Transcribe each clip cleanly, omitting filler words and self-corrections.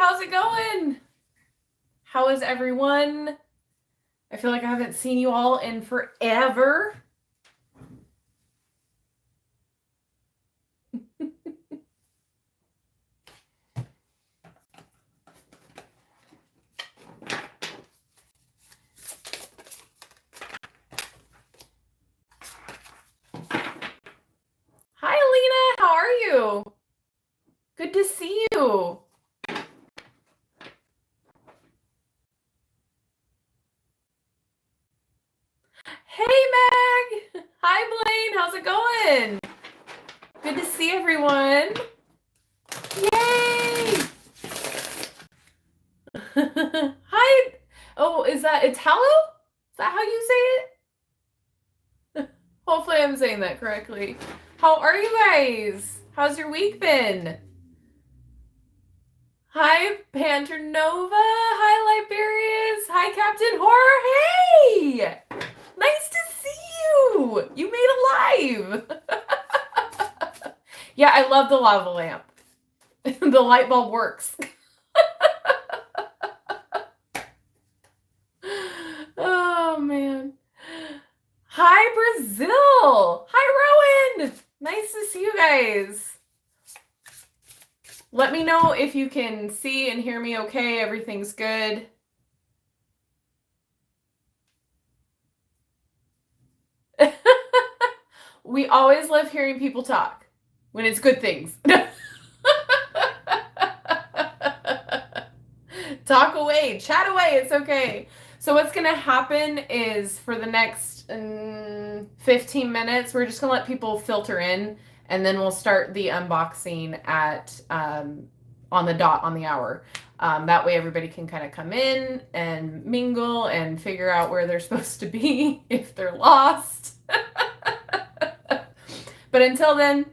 how's it going? How is everyone? I feel like I haven't seen you all in forever. Hi, Alina. How are you? Good to see you. Hey, Meg. Hi, Blaine. How's it going? Good to see everyone. Yay! Hi. Oh, is that Italo? Is that how you say it? Hopefully I'm saying that correctly. How are you guys? How's your week been? Hi, Panternova. Hi, Liberius. Hi, Captain Horror. Hey! Nice to see you. You made a live. Yeah, I love the lava lamp. The light bulb works. Oh, man. Hi, Brazil. Hi, Rowan. Nice to see you guys. Let me know if you can see and hear me okay. Everything's good. We always love hearing people talk when it's good things. Talk away, chat away, it's okay. So what's going to happen is for the next 15 minutes, we're just going to let people filter in, and then we'll start the unboxing at on the dot on the hour. That way everybody can kind of come in and mingle and figure out where they're supposed to be if they're lost. But until then,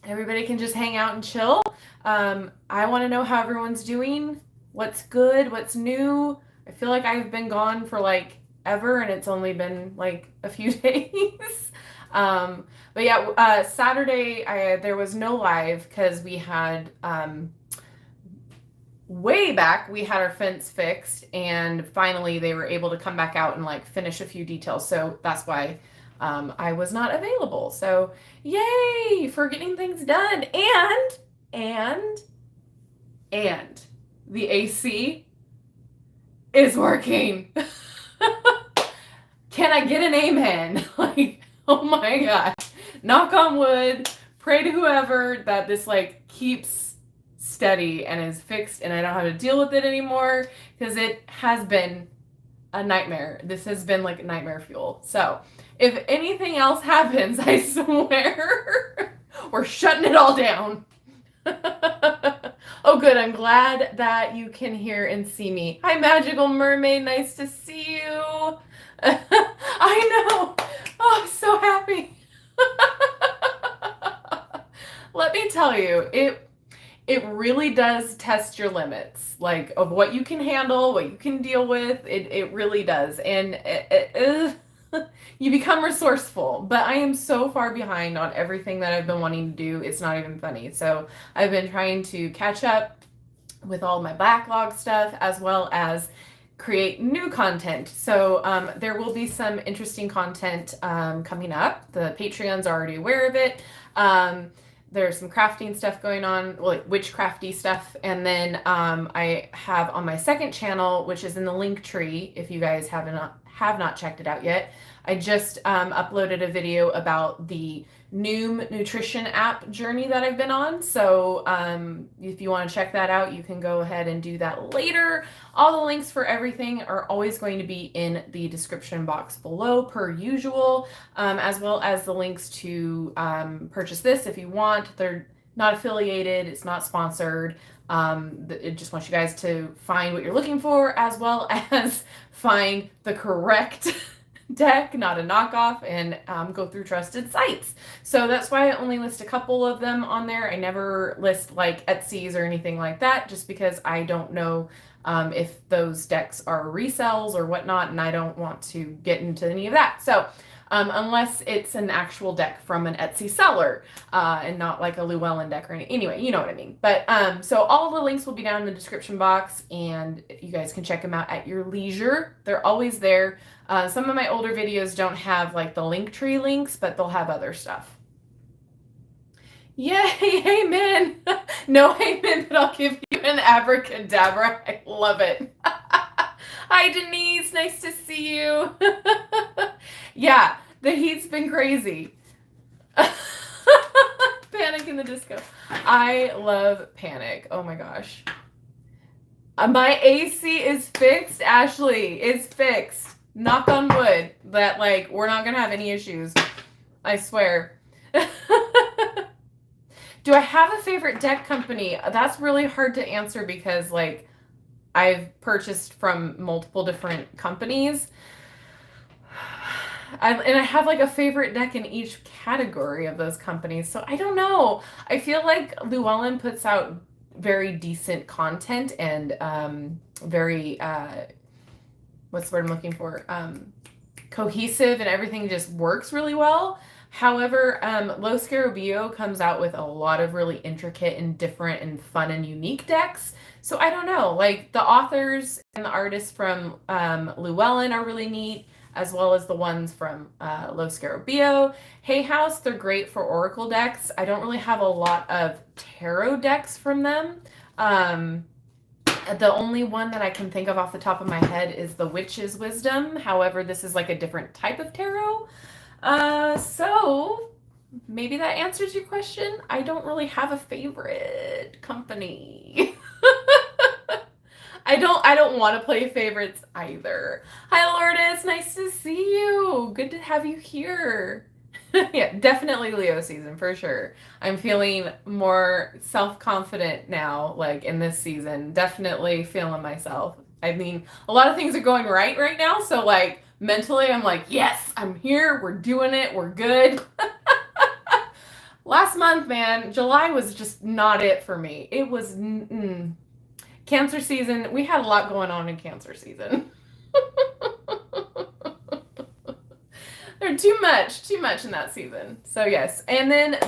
everybody can just hang out and chill. I want to know how everyone's doing. What's good? What's new? I feel like I've been gone for like ever, and it's only been like a few days. But yeah, Saturday there was no live because we had way back we had our fence fixed, and finally they were able to come back out and like finish a few details. So that's why I was not available. So yay for getting things done, and the AC is working. Can I get an amen? Like, oh my gosh. Knock on wood. Pray to whoever that this like keeps steady and is fixed and I don't have to deal with it anymore, because it has been a nightmare. This has been like nightmare fuel. So if anything else happens, I swear we're shutting it all down. Oh, good. I'm glad that you can hear and see me. Hi, Magical Mermaid. Nice to see you. I know. Oh, I'm so happy. Let me tell you, it really does test your limits, like of what you can handle, what you can deal with. It really does. And you become resourceful, but I am so far behind on everything that I've been wanting to do. It's not even funny. So I've been trying to catch up with all my backlog stuff, as well as create new content. So there will be some interesting content coming up. The Patreon's already aware of it. There's some crafting stuff going on, like witchcrafty stuff. And then I have on my second channel, which is in the link tree, if you guys have not checked it out yet, I just uploaded a video about the Noom nutrition app journey that I've been on. So if you want to check that out, you can go ahead and do that later. All the links for everything are always going to be in the description box below, per usual, as well as the links to purchase this if you want. They're not affiliated, it's not sponsored. It just wants you guys to find what you're looking for, as well as find the correct deck, not a knockoff, and go through trusted sites. So that's why I only list a couple of them on there. I never list like Etsy's or anything like that, just because I don't know if those decks are resells or whatnot, and I don't want to get into any of that. So unless it's an actual deck from an Etsy seller, and not like a Llewellyn deck or anyway, you know what I mean. But so all the links will be down in the description box, and you guys can check them out at your leisure. They're always there. Some of my older videos don't have like the Linktree links, but they'll have other stuff. Yay, amen. No amen, but I'll give you an abracadabra. I love it. Hi, Denise. Nice to see you. Yeah, the heat's been crazy. Panic in the Disco. I love Panic. Oh my gosh. My AC is fixed, Ashley. It's fixed. Knock on wood that like we're not gonna have any issues. I swear. Do I have a favorite deck company? That's really hard to answer because like I've purchased from multiple different companies. And I have like a favorite deck in each category of those companies. So I don't know. I feel like Llewellyn puts out very decent content and very, what's the word I'm looking for? Cohesive, and everything just works really well. However, Lo Scarabeo comes out with a lot of really intricate and different and fun and unique decks. So I don't know, like the authors and the artists from Llewellyn are really neat, as well as the ones from Lo Scarabeo. Hay House, they're great for oracle decks. I don't really have a lot of tarot decks from them. The only one that I can think of off the top of my head is the Witch's Wisdom. However, this is like a different type of tarot. So maybe that answers your question. I don't really have a favorite company. I don't want to play favorites either. Hi, Lourdes. Nice to see you. Good to have you here. Yeah, definitely Leo season for sure. I'm feeling more self-confident now, like in this season. Definitely feeling myself. I mean, a lot of things are going right now. So like mentally, I'm like, yes, I'm here. We're doing it. We're good. Last month, man, July was just not it for me. It was Cancer season. We had a lot going on in Cancer season. There's too much in that season. So yes. And then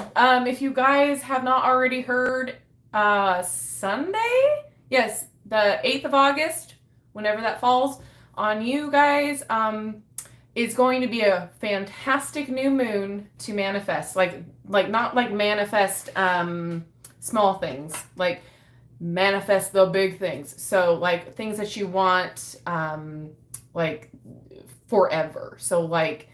if you guys have not already heard, Sunday, yes, the 8th of August, whenever that falls on you guys, is going to be a fantastic new moon to manifest. Like not like manifest small things, like manifest the big things. So like things that you want like forever. So like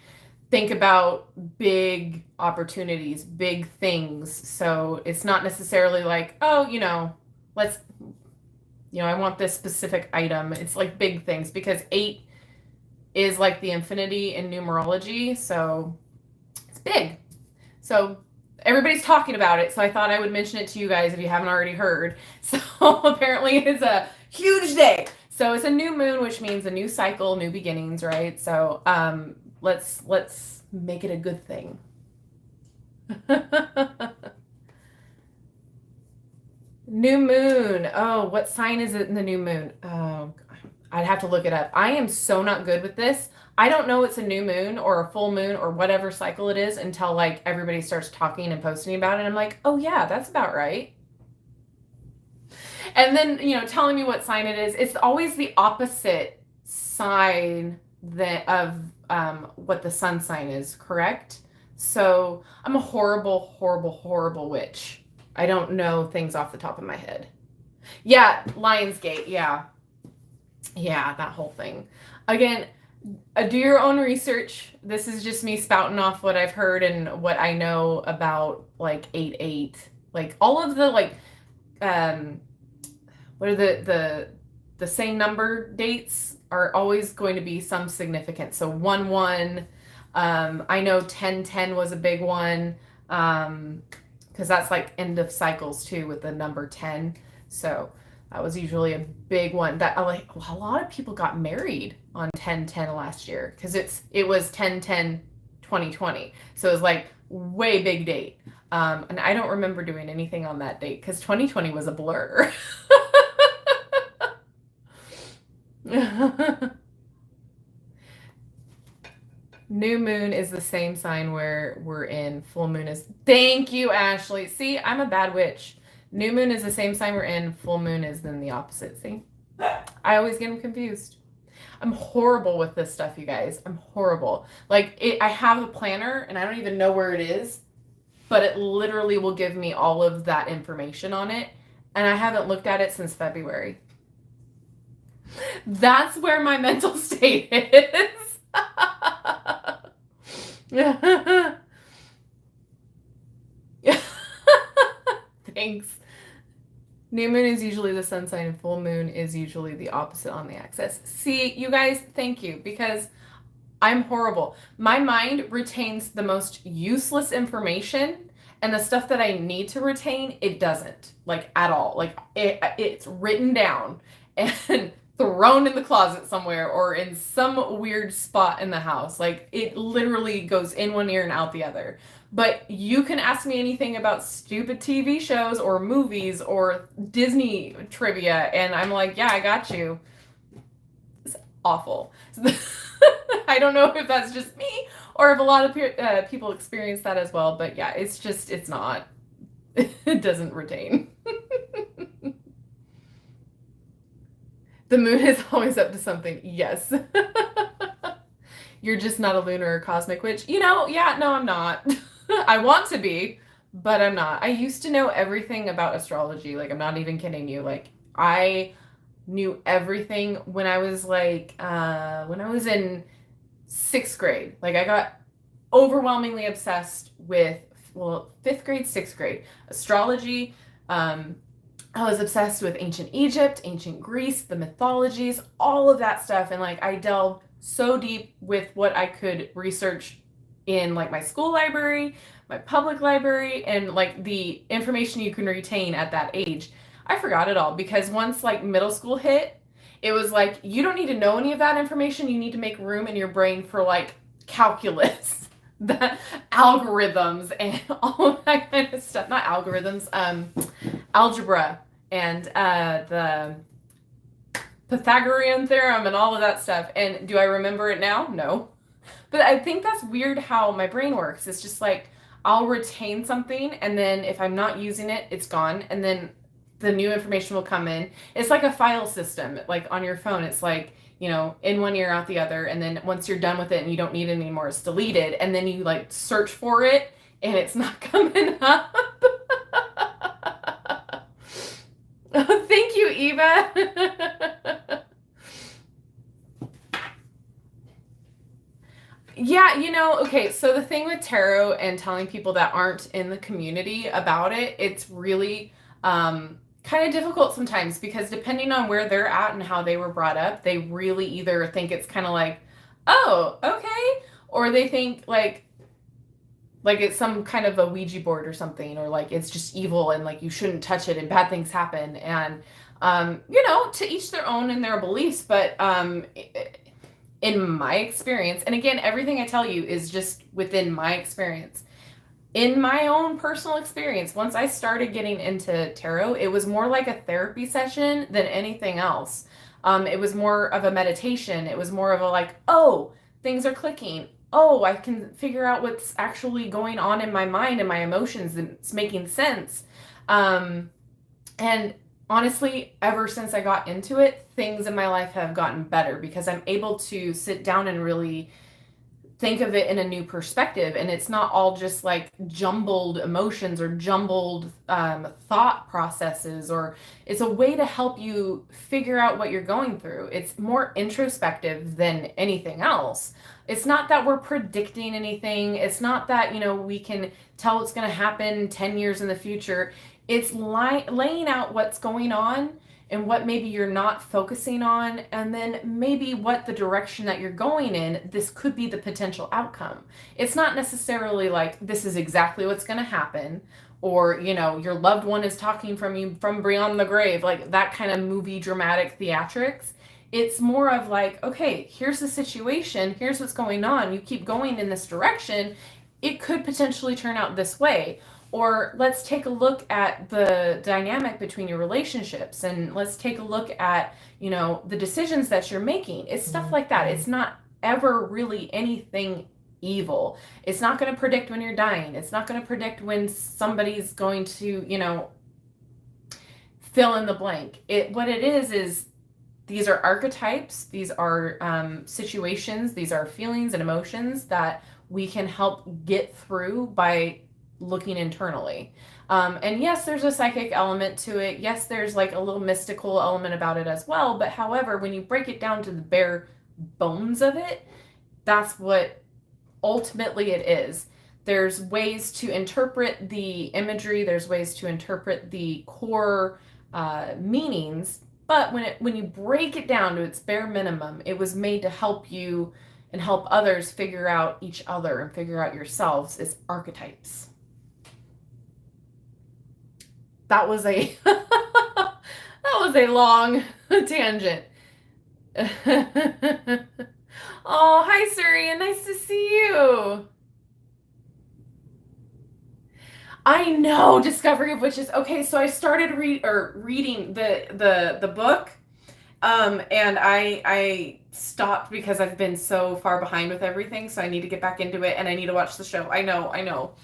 think about big opportunities, big things. So it's not necessarily like, oh, I want this specific item. It's like big things, because 8 is like the infinity in numerology. So it's big. So everybody's talking about it. So I thought I would mention it to you guys if you haven't already heard. So apparently it's a huge day. So it's a new moon, which means a new cycle, new beginnings, right? So let's make it a good thing. New moon. Oh, what sign is it in the new moon? Oh, I'd have to look it up. I am so not good with this. I don't know it's a new moon or a full moon or whatever cycle it is until like everybody starts talking and posting about it. I'm like, oh yeah, that's about right. And then, telling me what sign it is. It's always the opposite sign of what the sun sign is, correct? So I'm a horrible, horrible, horrible witch. I don't know things off the top of my head. Yeah, Lionsgate. Yeah, that whole thing. Again, do your own research. This is just me spouting off what I've heard and what I know about like 8/8. Like all of the like what are the same number dates are always going to be some significance. So 1/1. I know 10/10 was a big one. Because that's like end of cycles too with the number 10. So that was usually a big one. That like a lot of people got married on 10/10 last year because it was 10/10/2020. So it was like way big date. And I don't remember doing anything on that date because 2020 was a blur. New moon is the same sign where we're in. Full moon is. Thank you, Ashley. See, I'm a bad witch. New moon is the same sign we're in. Full moon is then the opposite. See? I always get them confused. I'm horrible with this stuff, you guys. I'm horrible. Like, I have a planner and I don't even know where it is, but it literally will give me all of that information on it. And I haven't looked at it since February. That's where my mental state is. Thanks. New moon is usually the sun sign and full moon is usually the opposite on the axis. See, you guys, thank you, because I'm horrible. My mind retains the most useless information, and the stuff that I need to retain, it doesn't, like, at all. Like, it's written down and thrown in the closet somewhere or in some weird spot in the house. Like, it literally goes in one ear and out the other. But you can ask me anything about stupid TV shows or movies or Disney trivia, and I'm like, yeah, I got you. It's awful. I don't know if that's just me or if a lot of people experience that as well, but yeah, it's not. It doesn't retain. The moon is always up to something. Yes. You're just not a lunar or cosmic witch. Yeah, no, I'm not. I want to be, but I'm not. I used to know everything about astrology. Like, I'm not even kidding you. Like, I knew everything when I was in 6th grade. Like, I got overwhelmingly obsessed with, 5th grade, 6th grade astrology. I was obsessed with ancient Egypt, ancient Greece, the mythologies, all of that stuff. And like, I delved so deep with what I could research in like my school library, my public library, and like the information you can retain at that age. I forgot it all because once like middle school hit, it was like, you don't need to know any of that information. You need to make room in your brain for like calculus, the algorithms and all of that kind of stuff. Not algorithms, algebra and the Pythagorean theorem and all of that stuff. And do I remember it now? No. But I think that's weird how my brain works. It's just like, I'll retain something, and then if I'm not using it, it's gone, and then the new information will come in. It's like a file system, like on your phone. It's like, in one ear, out the other, and then once you're done with it and you don't need it anymore, it's deleted, and then you like search for it, and it's not coming up. Oh, thank you, Eva. Yeah, okay, so the thing with tarot and telling people that aren't in the community about it, it's really kind of difficult sometimes because depending on where they're at and how they were brought up, they really either think it's kind of like, oh, okay, or they think like it's some kind of a Ouija board or something, or like it's just evil and like you shouldn't touch it and bad things happen. And, to each their own and their beliefs, but in my experience, and again, everything I tell you is just within my experience. In my own personal experience, once I started getting into tarot, it was more like a therapy session than anything else. It was more of a meditation. It was more of a like, oh, things are clicking. Oh, I can figure out what's actually going on in my mind and my emotions, and it's making sense. And honestly, ever since I got into it, things in my life have gotten better because I'm able to sit down and really think of it in a new perspective. And it's not all just like jumbled emotions or jumbled thought processes, or it's a way to help you figure out what you're going through. It's more introspective than anything else. It's not that we're predicting anything. It's not that, we can tell what's going to happen 10 years in the future. It's laying out what's going on and what maybe you're not focusing on, and then maybe what the direction that you're going in, this could be the potential outcome. It's not necessarily like this is exactly what's going to happen, or, your loved one is talking from you from beyond the grave, like that kind of movie dramatic theatrics. It's more of like, okay, here's the situation, here's what's going on, you keep going in this direction, it could potentially turn out this way. Or let's take a look at the dynamic between your relationships, and let's take a look at, the decisions that you're making. It's stuff like that. It's not ever really anything evil. It's not going to predict when you're dying. It's not going to predict when somebody's going to, you know, fill in the blank. What it is these are archetypes. These are situations. These are feelings and emotions that we can help get through by looking internally. And yes, there's a psychic element to it. Yes, there's like a little mystical element about it as well. But however, when you break it down to the bare bones of it, that's what ultimately it is. There's ways to interpret the imagery. There's ways to interpret the core meanings. But when you break it down to its bare minimum, it was made to help you and help others figure out each other and figure out yourselves as archetypes. That was a that was a long tangent. Oh, hi Serena, nice to see you. I know, Discovery of Witches. Okay, so I started reading the book, and I stopped because I've been so far behind with everything, so I need to get back into it, and I need to watch the show. I know.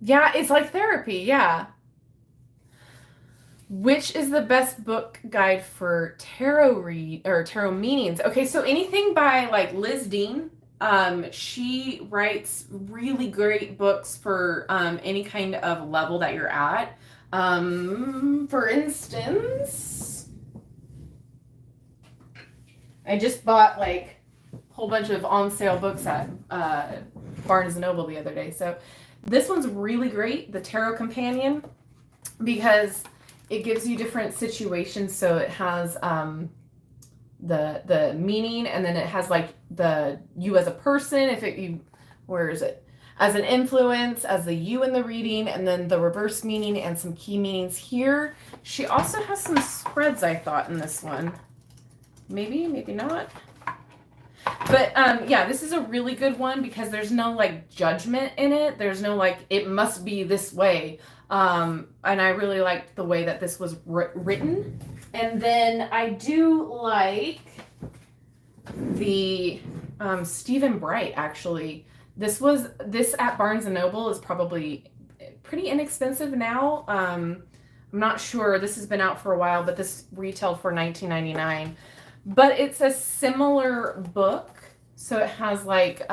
Yeah, it's like therapy, yeah. Which is the best book guide for tarot tarot meanings? Okay, so anything by like Liz Dean. She writes really great books for any kind of level that you're at. For instance, I just bought like a whole bunch of on sale books at Barnes & Noble the other day. So this one's really great, the Tarot Companion, because it gives you different situations. So it has the meaning, and then it has like the you as a person, where is it, as an influence, as the you in the reading, and then the reverse meaning and some key meanings here. She also has some spreads, I thought, in this one. Maybe not. But yeah, this is a really good one because there's no like judgment in it. There's no like it must be this way. And I really liked the way that this was written. And then I do like the Stephen Bright, actually. This at Barnes & Noble is probably pretty inexpensive now. I'm not sure. This has been out for a while, but this retailed for $19.99. But it's a similar book. So it has like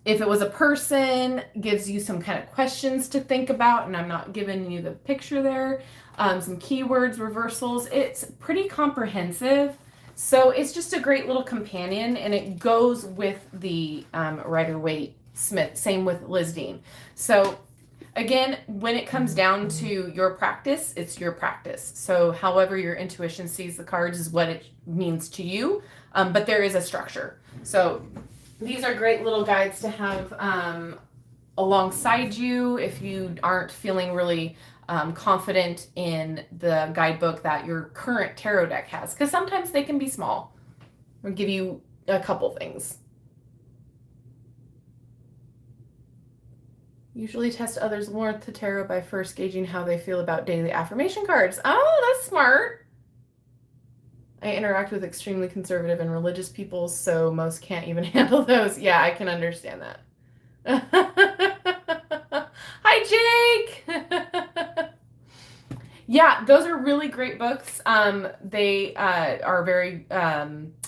if it was a person, gives you some kind of questions to think about, and I'm not giving you the picture there. Some keywords, reversals. It's pretty comprehensive. So it's just a great little companion, and it goes with the Rider-Waite Smith. Same with Liz Dean. So again, when it comes down to your practice, it's your practice. So however your intuition sees the cards is what it means to you. But there is a structure. So these are great little guides to have alongside you if you aren't feeling really confident in the guidebook that your current tarot deck has. Because sometimes they can be small. I'll give you a couple things. Usually test others' warmth to tarot by first gauging how they feel about daily affirmation cards. Oh, that's smart. I interact with extremely conservative and religious people, so most can't even handle those. Yeah, I can understand that. Hi, Jake! Yeah, those are really great books. They are very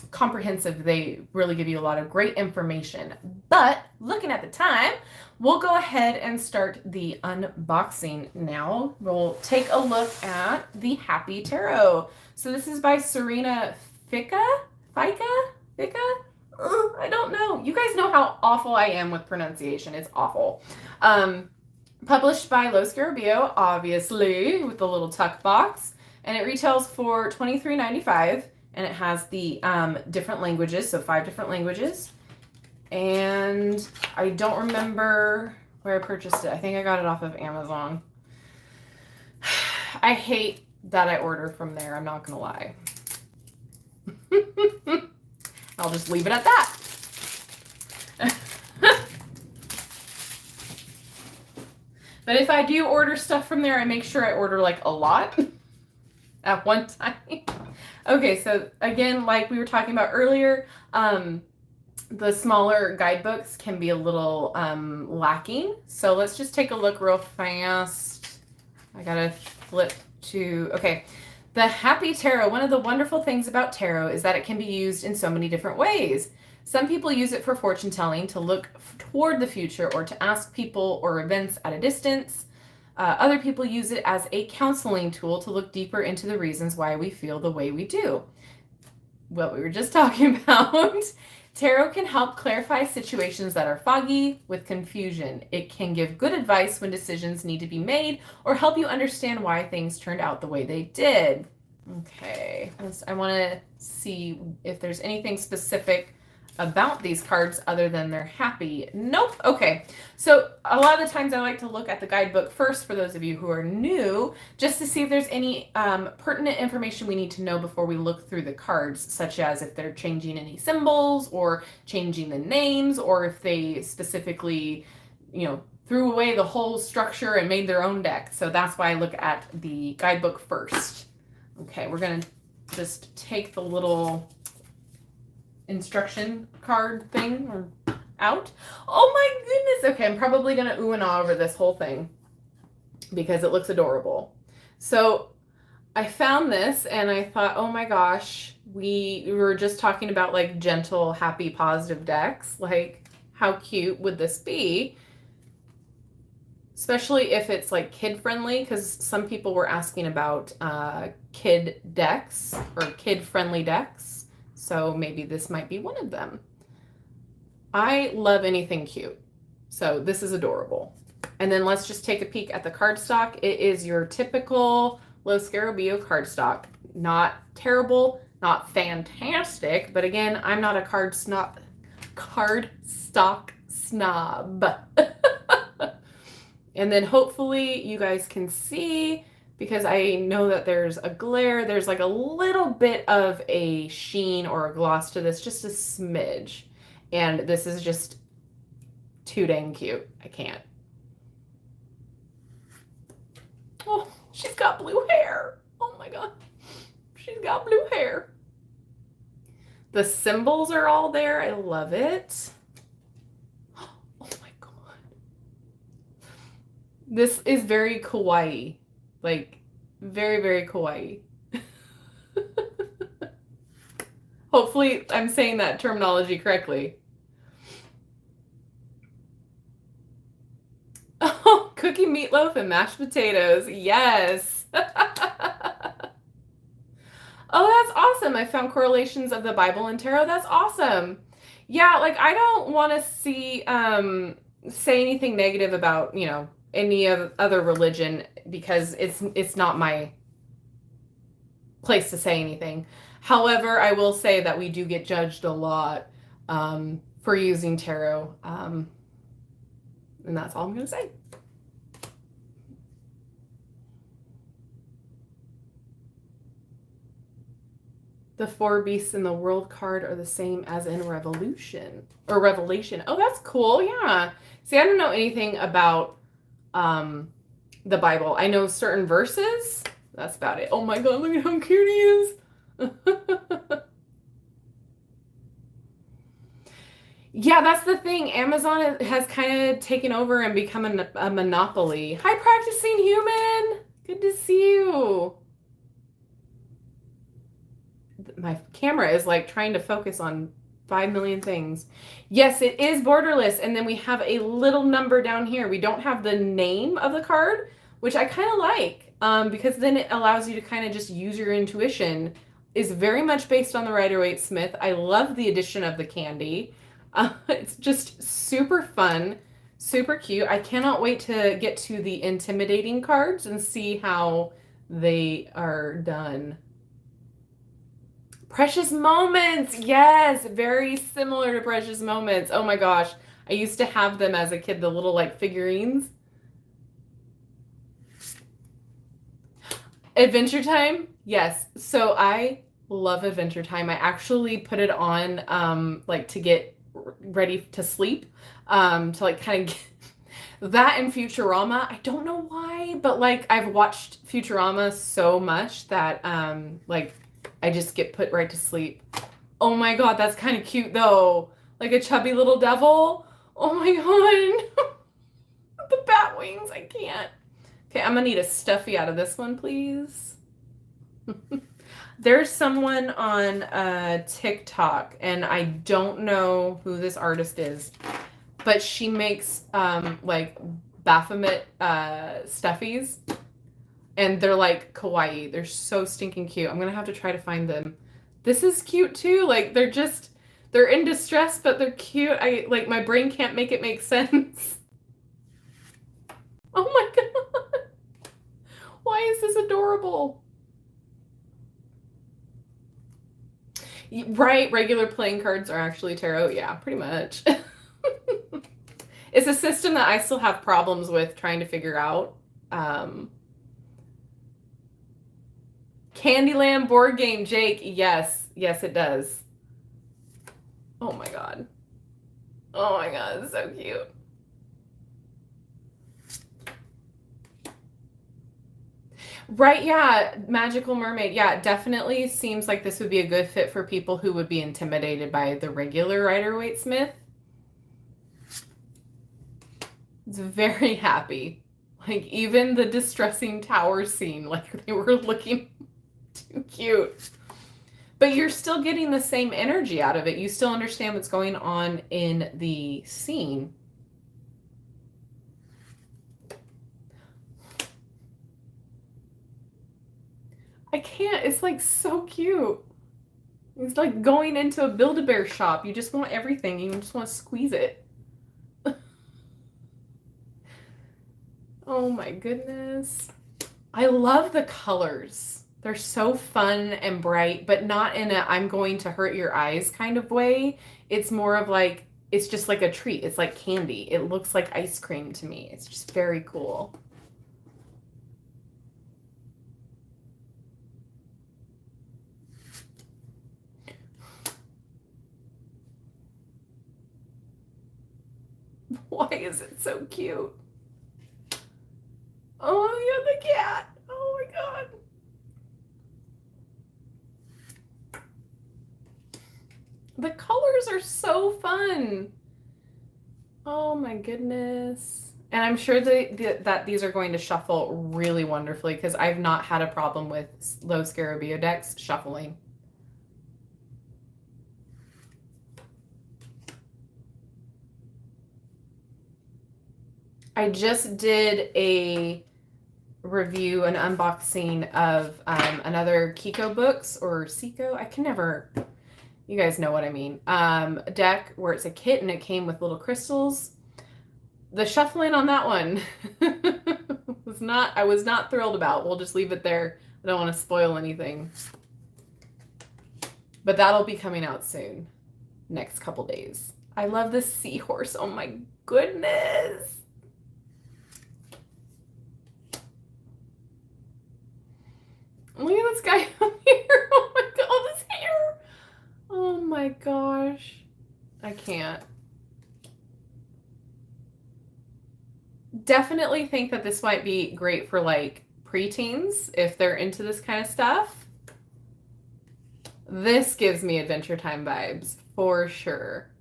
comprehensive. They really give you a lot of great information. But looking at the time, we'll go ahead and start the unboxing now. We'll take a look at the Happy Tarot. So this is by Serena Ficca? I don't know. You guys know how awful I am with pronunciation. It's awful. Published by Los Scarabeo, obviously, with the little tuck box. And it retails for $23.95. And it has the different languages, so 5 different languages. And I don't remember where I purchased it. I think I got it off of Amazon. I hate that I order from there, I'm not going to lie. I'll just leave it at that. But if I do order stuff from there, I make sure I order like a lot at one time. Okay, so again, like we were talking about earlier, the smaller guidebooks can be a little lacking. So let's just take a look real fast. I gotta flip to, okay. The Happy Tarot. One of the wonderful things about tarot is that it can be used in so many different ways. Some people use it for fortune telling, to look toward the future, or to ask people or events at a distance. Other people use it as a counseling tool to look deeper into the reasons why we feel the way we do. What we were just talking about. Tarot can help clarify situations that are foggy with confusion. It can give good advice when decisions need to be made, or help you understand why things turned out the way they did. Okay, I want to see if there's anything specific about these cards other than they're happy. Nope. Okay, so a lot of the times I like to look at the guidebook first for those of you who are new, just to see if there's any pertinent information we need to know before we look through the cards, such as if they're changing any symbols or changing the names, or if they specifically, threw away the whole structure and made their own deck. So that's why I look at the guidebook first. Okay, we're going to just take the little instruction card thing out. Oh my goodness. Okay, I'm probably going to ooh and ah over this whole thing because it looks adorable. So I found this and I thought, oh my gosh, we were just talking about like gentle, happy, positive decks. Like, how cute would this be? Especially if it's like kid friendly, because some people were asking about kid decks or kid friendly decks. So maybe this might be one of them. I love anything cute. So this is adorable. And then let's just take a peek at the cardstock. It is your typical Los Scarabeo cardstock. Not terrible, not fantastic, but again, I'm not a cardstock snob. And then hopefully you guys can see, because I know that there's a glare, there's like a little bit of a sheen or a gloss to this, just a smidge. And this is just too dang cute. I can't. Oh, she's got blue hair. Oh my God. She's got blue hair. The symbols are all there. I love it. Oh my God. This is very kawaii. Like, very, very kawaii. Hopefully I'm saying that terminology correctly. Oh, cookie meatloaf and mashed potatoes. Yes. Oh, that's awesome. I found correlations of the Bible and tarot. That's awesome. Yeah, like I don't want to see say anything negative about, any other religion, because it's not my place to say anything. However, I will say that we do get judged a lot for using tarot, and that's all I'm going to say. The 4 beasts in the world card are the same as in Revelation. Oh, that's cool. Yeah. See, I don't know anything about the Bible. I know certain verses. That's about it. Oh my God, look at how cute he is. Yeah, that's the thing. Amazon has kind of taken over and become a monopoly. Hi, practicing human. Good to see you. My camera is like trying to focus on 5 million things. Yes, it is borderless. And then we have a little number down here. We don't have the name of the card, which I kind of like, because then it allows you to kind of just use your intuition. Is very much based on the Rider-Waite-Smith. I love the addition of the candy. It's just super fun, super cute. I cannot wait to get to the intimidating cards and see how they are done. Precious Moments. Yes, very similar to Precious Moments. Oh my gosh. I used to have them as a kid, the little like figurines. Adventure Time. Yes. So I love Adventure Time. I actually put it on like to get ready to sleep, to like kind of get that and Futurama. I don't know why, but like I've watched Futurama so much that like I just get put right to sleep. Oh my God, that's kind of cute though. Like a chubby little devil. Oh my God. The bat wings, I can't. Okay, I'm gonna need a stuffy out of this one, please. There's someone on TikTok, and I don't know who this artist is, but she makes like Baphomet stuffies, and they're like kawaii. They're so stinking cute. I'm gonna have to try to find them. This is cute too. Like they're in distress, but they're cute. I like my brain can't make it make sense. Oh my God. Why is this adorable? Right, regular playing cards are actually tarot. Yeah, pretty much. It's a system that I still have problems with trying to figure out. Candyland board game, Jake. Yes, yes, it does. Oh my God. Oh my God, it's so cute. Right, yeah, Magical Mermaid. Yeah, it definitely seems like this would be a good fit for people who would be intimidated by the regular Rider-Waite-Smith. It's very happy. Like, even the distressing tower scene, like, they were looking too cute. But you're still getting the same energy out of it. You still understand what's going on in the scene. I can't. It's like so cute. It's like going into a Build-A-Bear shop. You just want everything. You just want to squeeze it. Oh my goodness. I love the colors. They're so fun and bright, but not in a I'm going to hurt your eyes kind of way. It's more of like, it's just like a treat. It's like candy. It looks like ice cream to me. It's just very cool. Why is it so cute? Oh, yeah, the cat. Oh my God. The colors are so fun. Oh my goodness. And I'm sure that these are going to shuffle really wonderfully because I've not had a problem with low Scarabeo decks shuffling. I just did a review, an unboxing of another Kiko books or Seiko. I can never, you guys know what I mean. A deck where it's a kit and it came with little crystals. The shuffling on that one I was not thrilled about. We'll just leave it there. I don't want to spoil anything. But that'll be coming out soon. Next couple days. I love this seahorse. Oh my goodness. Look at this guy up here. Oh my God, this hair. Oh my gosh. I can't. Definitely think that this might be great for like preteens if they're into this kind of stuff. This gives me Adventure Time vibes for sure.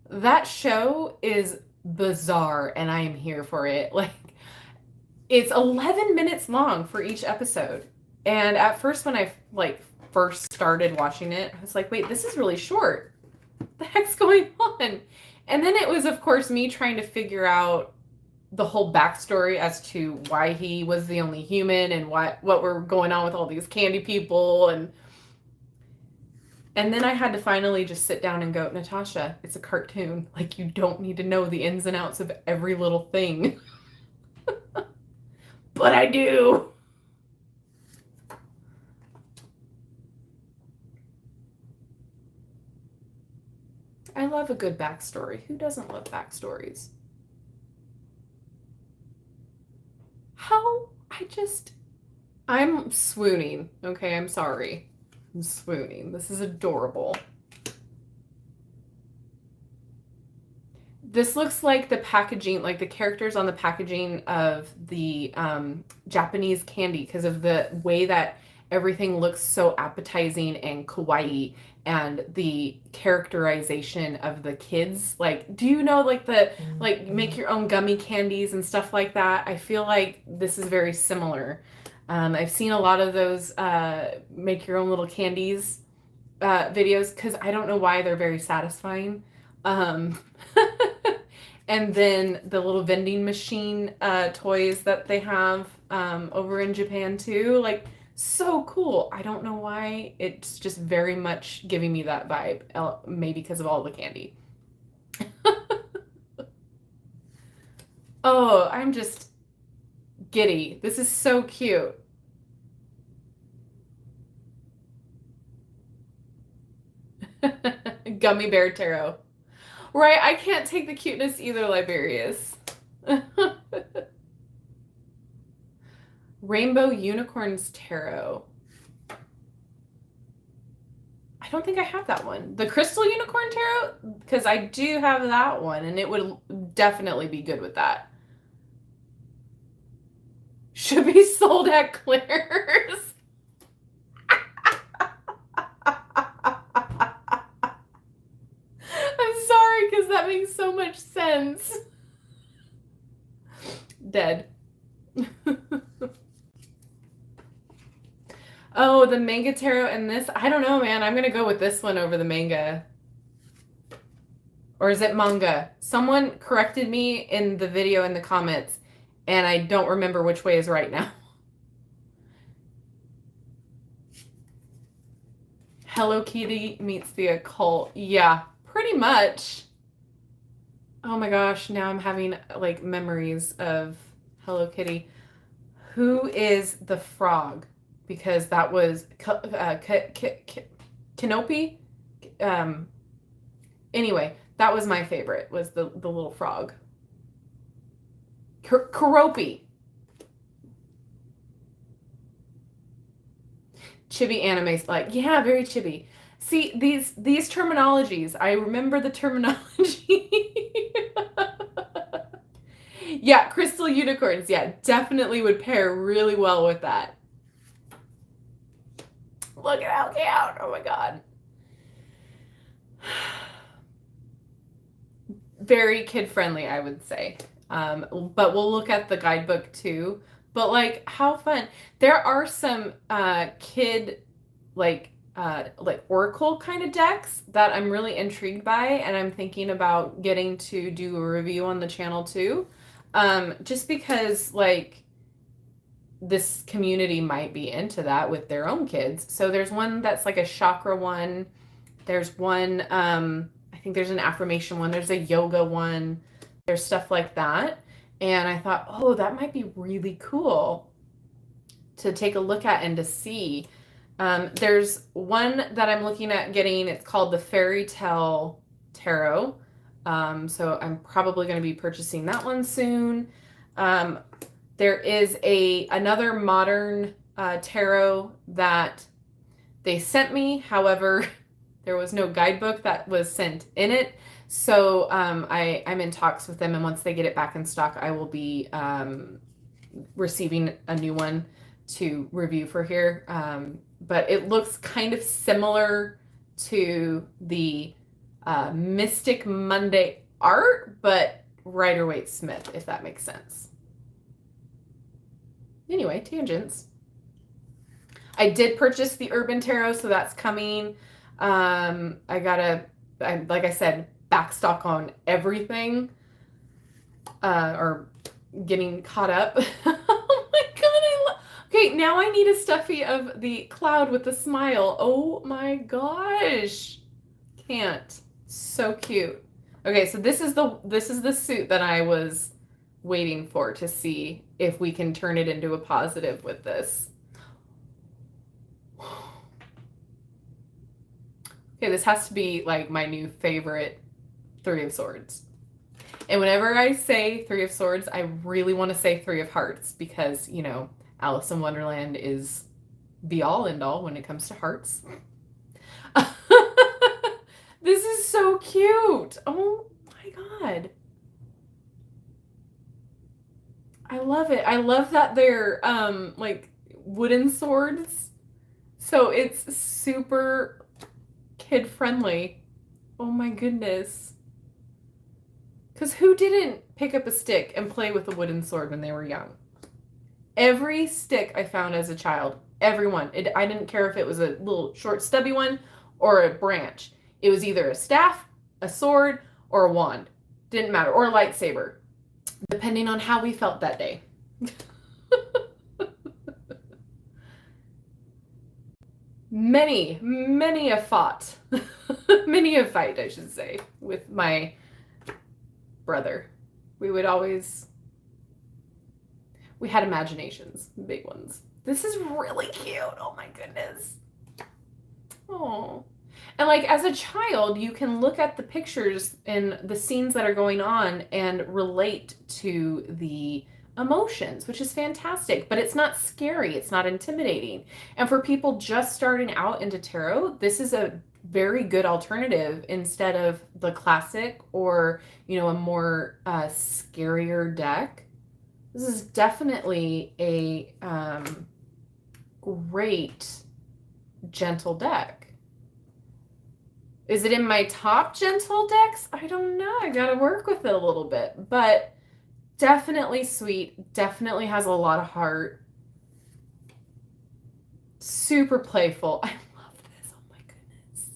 That show is bizarre and I am here for it. Like, it's 11 minutes long for each episode. And at first when I like first started watching it, I was like, wait, this is really short. What the heck's going on? And then it was, of course, me trying to figure out the whole backstory as to why he was the only human and what were going on with all these candy people. And then I had to finally just sit down and go, Natasha, it's a cartoon. Like, you don't need to know the ins and outs of every little thing. But I do. I love a good backstory. Who doesn't love backstories? I'm swooning. Okay, I'm sorry. I'm swooning. This is adorable. This looks like the packaging, like the characters on the packaging of the Japanese candy because of the way that everything looks so appetizing and kawaii, and the characterization of the kids, like, do you know, like, the like make your own gummy candies and stuff like that? I feel like this is very similar. I've seen a lot of those make your own little candies videos, because I don't know why they're very satisfying. Um, and then the little vending machine toys that they have over in Japan too, like, so cool. I don't know why. It's just very much giving me that vibe. Maybe because of all the candy. Oh, I'm just giddy. This is so cute. Gummy Bear Tarot. Right, I can't take the cuteness either, Liberius. Rainbow Unicorns Tarot. I don't think I have that one. The Crystal Unicorn Tarot? Because I do have that one, and it would definitely be good with that. Should be sold at Claire's. I'm sorry, because that makes so much sense. Dead. Oh, the manga tarot and this. I don't know, man. I'm going to go with this one over the manga. Or is it manga? Someone corrected me in the video in the comments, and I don't remember which way is right now. Hello Kitty meets the occult. Yeah, pretty much. Oh my gosh, now I'm having like memories of Hello Kitty. Who is the frog? Because that was Kenopi. Anyway, that was my favorite, was the little frog. Keroppi. Chibi anime, like, yeah, very chibi. See, these terminologies, I remember the terminology. Yeah, crystal unicorns, yeah, definitely would pair really well with that. Look at how cute. Oh my god. Very kid friendly, I would say. But we'll look at the guidebook too. But like, how fun. There are some kid like oracle kind of decks that I'm really intrigued by, and I'm thinking about getting to do a review on the channel too. Just because like this community might be into that with their own kids. So there's one that's like a chakra one. There's one, I think there's an affirmation one. There's a yoga one. There's stuff like that. And I thought, oh, that might be really cool to take a look at and to see. There's one that I'm looking at getting. It's called the Fairy Tale Tarot. So I'm probably going to be purchasing that one soon. There is another modern tarot that they sent me. However, there was no guidebook that was sent in it. So I'm in talks with them, and once they get it back in stock, I will be receiving a new one to review for here. But it looks kind of similar to the Mystic Monday art, but Rider-Waite-Smith, if that makes sense. Anyway, tangents. I did purchase the Urban Tarot, so that's coming. Like I said, back stock on everything, or getting caught up. Oh my god, okay, now I need a stuffy of the cloud with the smile. Oh my gosh. Can't. So cute. Okay, so this is the suit that I was waiting for to see if we can turn it into a positive with this. Okay, this has to be like my new favorite Three of Swords. And whenever I say Three of Swords, I really want to say Three of Hearts, because, you know, Alice in Wonderland is be all and all when it comes to hearts. This is so cute. Oh my god. I love it. I love that they're like wooden swords. So it's super kid friendly. Oh my goodness. Because who didn't pick up a stick and play with a wooden sword when they were young? Every stick I found as a child, everyone. I didn't care if it was a little short stubby one or a branch. It was either a staff, a sword, or a wand. Didn't matter. Or a lightsaber, depending on how we felt that day. Many a fought. Many a fight, I should say, with my brother. We had imaginations, big ones. This is really cute. Oh my goodness. Oh. And like as a child, you can look at the pictures and the scenes that are going on and relate to the emotions, which is fantastic, but it's not scary. It's not intimidating. And for people just starting out into tarot, this is a very good alternative instead of the classic or, you know, a more scarier deck. This is definitely a great gentle deck. Is it in my top gentle decks? I don't know. I gotta work with it a little bit, but definitely sweet. Definitely has a lot of heart. Super playful. I love this. Oh my goodness.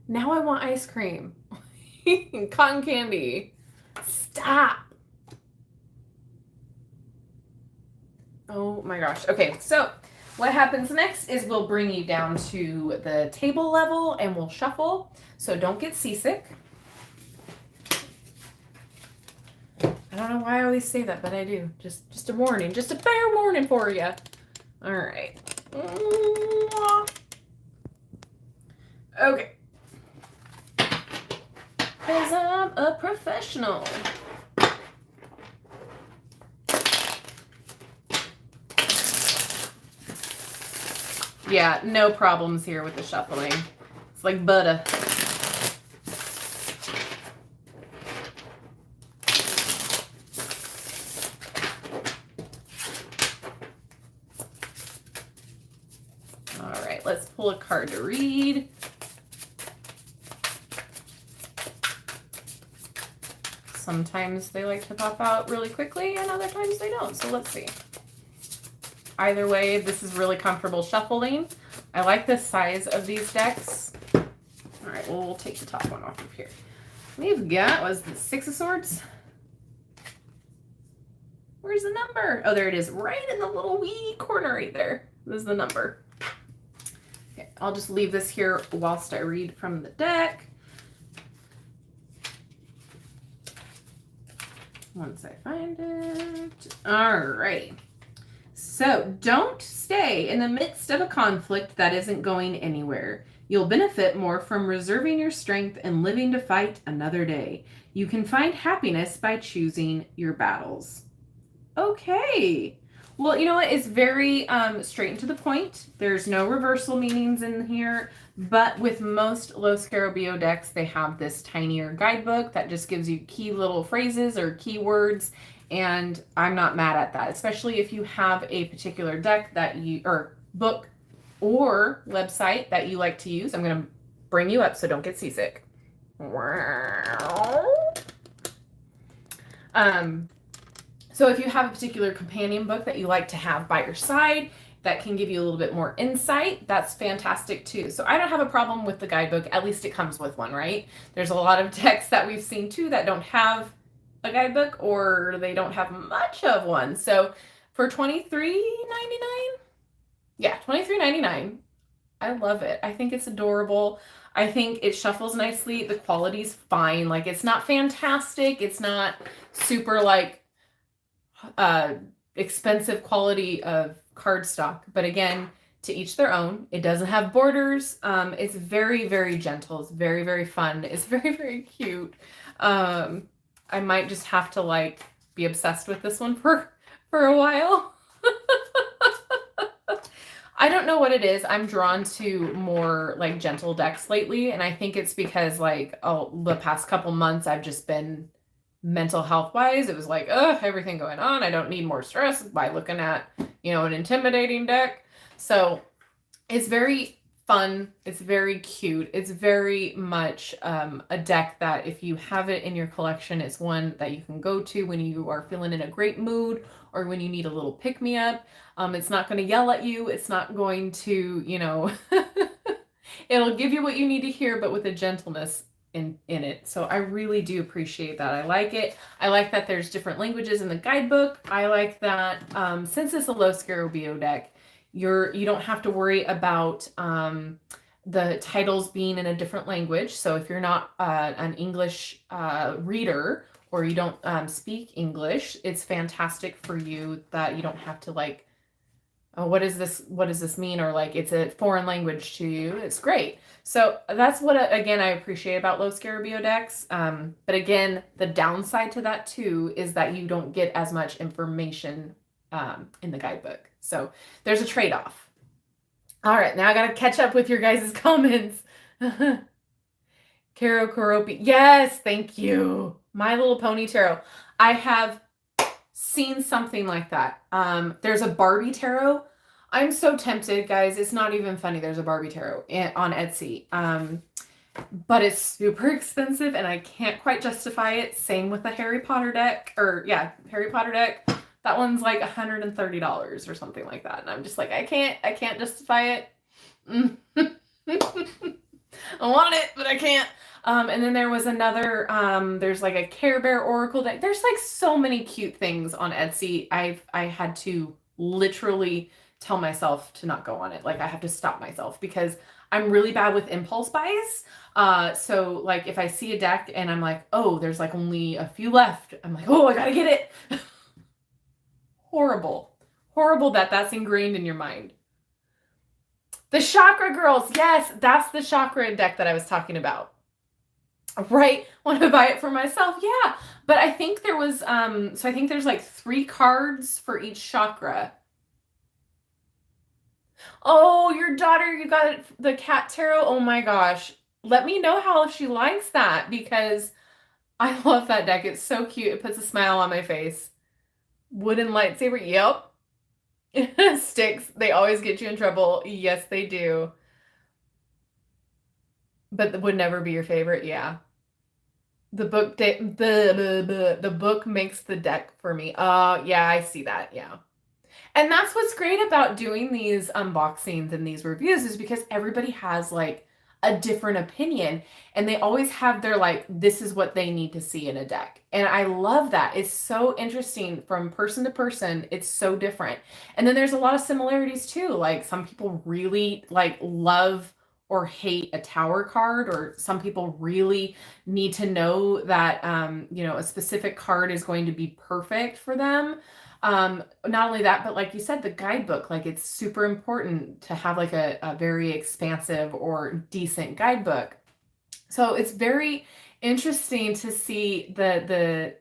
Now I want ice cream. Cotton candy. Stop. Oh my gosh. Okay, so what happens next is we'll bring you down to the table level and we'll shuffle. So don't get seasick. I don't know why I always say that, but I do. Just a warning. Just a fair warning for you. All right. Okay. Because I'm a professional. Yeah, no problems here with the shuffling. It's like butter. All right, let's pull a card to read. Sometimes they like to pop out really quickly and other times they don't, so let's see. Either way, this is really comfortable shuffling. I like the size of these decks. All right, well, we'll take the top one off of here. We've got, was the Six of Swords? Where's the number? Oh, there it is, right in the little wee corner right there. This is the number. Okay, I'll just leave this here whilst I read from the deck. Once I find it. All right. So don't stay in the midst of a conflict that isn't going anywhere. You'll benefit more from reserving your strength and living to fight another day. You can find happiness by choosing your battles. Okay. Well, you know what? It's very straight and to the point. There's no reversal meanings in here, but with most Los Scarabeo decks, they have this tinier guidebook that just gives you key little phrases or keywords. And I'm not mad at that, especially if you have a particular deck that you, or book or website that you like to use. I'm going to bring you up so don't get seasick. So if you have a particular companion book that you like to have by your side that can give you a little bit more insight, that's fantastic too. So I don't have a problem with the guidebook. At least it comes with one, right? There's a lot of decks that we've seen too that don't have a guidebook or they don't have much of one. So for $23.99, yeah, $23.99, I love it. I think it's adorable. I think it shuffles nicely. The quality's fine. Like, it's not fantastic. It's not super like expensive quality of cardstock. But again, to each their own. It doesn't have borders. It's very, very gentle. It's very, very fun. It's very, very cute. I might just have to like be obsessed with this one for a while. I don't know what it is. I'm drawn to more like gentle decks lately, and I think it's because like the past couple months I've just been mental health wise. It was like, everything going on. I don't need more stress by looking at, an intimidating deck. So it's very fun. It's very cute. It's very much a deck that if you have it in your collection, it's one that you can go to when you are feeling in a great mood or when you need a little pick-me-up. It's not going to yell at you. It's not going to, it'll give you what you need to hear, but with a gentleness in it. So I really do appreciate that. I like it. I like that there's different languages in the guidebook. I like that since it's a low Scarabeo deck, you don't have to worry about the titles being in a different language. So if you're not an English reader or you don't speak English, it's fantastic for you that you don't have to like, oh, what does this mean? Or like it's a foreign language to you. It's great. So that's what, again, I appreciate about low Scarabeo decks. But again, the downside to that too is that you don't get as much information in the guidebook. So there's a trade-off. All right, now I got to catch up with your guys' comments. Karo Koropi. Yes, thank you. My Little Pony Tarot. I have seen something like that. There's a Barbie tarot. I'm so tempted, guys. It's not even funny. There's a Barbie tarot on Etsy. But it's super expensive and I can't quite justify it. Same with the Harry Potter deck. Harry Potter deck. That one's like $130 or something like that. And I'm just like, I can't justify it. I want it, but I can't. And then there was another, there's like a Care Bear Oracle deck. There's like so many cute things on Etsy. I had to literally tell myself to not go on it. Like I have to stop myself because I'm really bad with impulse buys. So like if I see a deck and I'm like, oh, there's like only a few left. I'm like, oh, I gotta get it. Horrible that's ingrained in your mind. The Chakra Girls. Yes, that's the chakra deck that I was talking about. Right? Want to buy it for myself? Yeah. But I think there was, so I think there's like 3 cards for each chakra. Oh, your daughter, you got the cat tarot. Oh my gosh. Let me know how she likes that because I love that deck. It's so cute. It puts a smile on my face. Wooden lightsaber. Yep. Sticks. They always get you in trouble. Yes, they do. But would never be your favorite. Yeah. The book the book makes the deck for me. Yeah, I see that. Yeah. And that's what's great about doing these unboxings and these reviews is because everybody has like a different opinion and they always have their like, this is what they need to see in a deck. And I love that. It's so interesting from person to person. It's so different. And then there's a lot of similarities too. Like some people really like love or hate a tower card, or some people really need to know that, a specific card is going to be perfect for them. Not only that, but like you said, the guidebook, like it's super important to have like a very expansive or decent guidebook. So it's very interesting to see the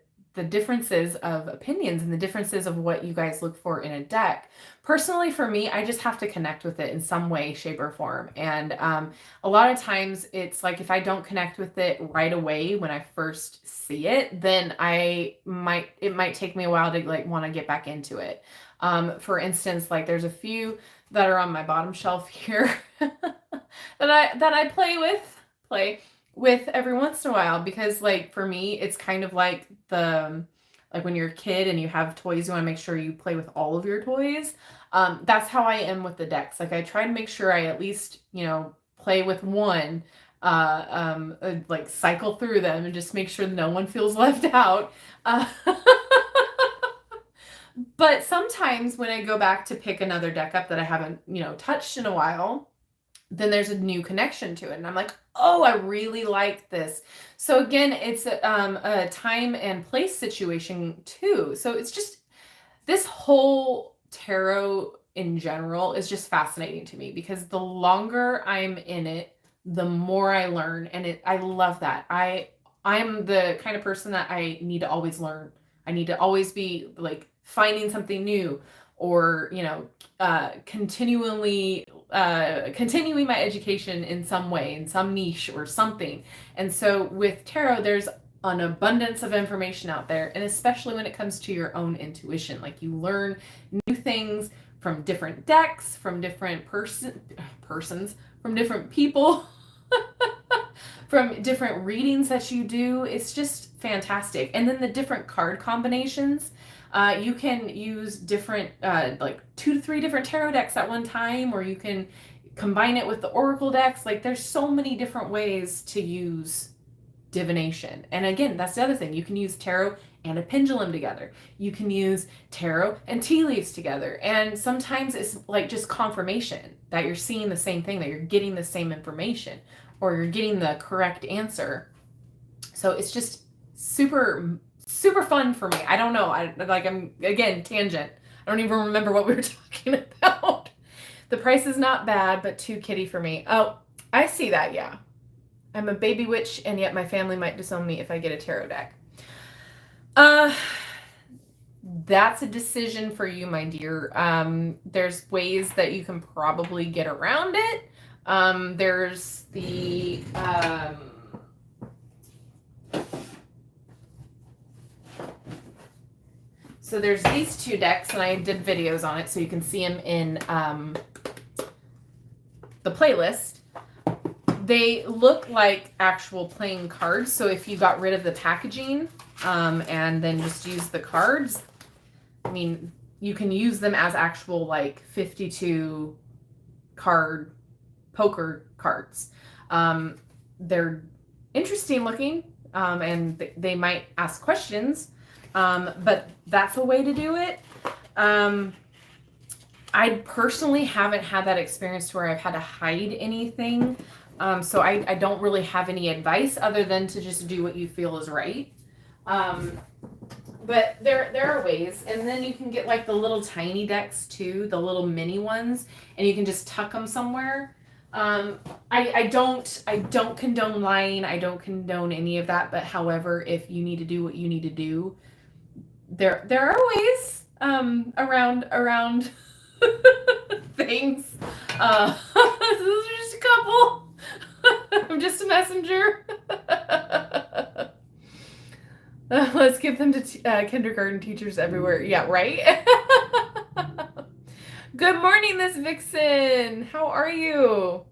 differences of opinions and the differences of what you guys look for in a deck. Personally, for me, I just have to connect with it in some way, shape, or form. And a lot of times it's like if I don't connect with it right away when I first see it, then it might take me a while to like want to get back into it. For instance, like there's a few that are on my bottom shelf here that I play with every once in a while because like for me it's kind of like like when you're a kid and you have toys, you want to make sure you play with all of your toys. That's how I am with the decks. Like I try to make sure I at least play with one, like cycle through them and just make sure no one feels left out. But sometimes when I go back to pick another deck up that I haven't touched in a while, then there's a new connection to it. And I'm like, oh, I really like this. So again, it's a time and place situation too. So it's just, this whole tarot in general is just fascinating to me because the longer I'm in it, the more I learn. And I love that. I'm the kind of person that I need to always learn. I need to always be like finding something new or, continuing my education in some way, in some niche or something. And so with tarot, there's an abundance of information out there, and especially when it comes to your own intuition. Like, you learn new things from different decks, from different persons, from different people, from different readings that you do. It's just fantastic. And then the different card combinations. You can use different, like 2 to 3 different tarot decks at one time, or you can combine it with the oracle decks. Like, there's so many different ways to use divination. And again, that's the other thing. You can use tarot and a pendulum together. You can use tarot and tea leaves together. And sometimes it's like just confirmation that you're seeing the same thing, that you're getting the same information, or you're getting the correct answer. So it's just super, super fun for me. I don't know. I'm again, tangent. I don't even remember what we were talking about. The price is not bad, but too kitty for me. Oh, I see that. Yeah. I'm a baby witch, and yet my family might disown me if I get a tarot deck. That's a decision for you, my dear. There's ways that you can probably get around it. There's the so there's these 2 decks, and I did videos on it, so you can see them in the playlist. They look like actual playing cards. So if you got rid of the packaging and then just use the cards, I mean, you can use them as actual like 52 card poker cards. They're interesting looking, and they might ask questions, but that's a way to do it. I personally haven't had that experience where I've had to hide anything. So I don't really have any advice other than to just do what you feel is right. But there are ways. And then you can get like the little tiny decks too, the little mini ones, and you can just tuck them somewhere. I don't condone lying. I don't condone any of that. But however, if you need to do what you need to do, there are ways around things. Those are just a couple. I'm just a messenger. Let's give them to kindergarten teachers everywhere. Yeah, right? Good morning, Miss Vixen. How are you?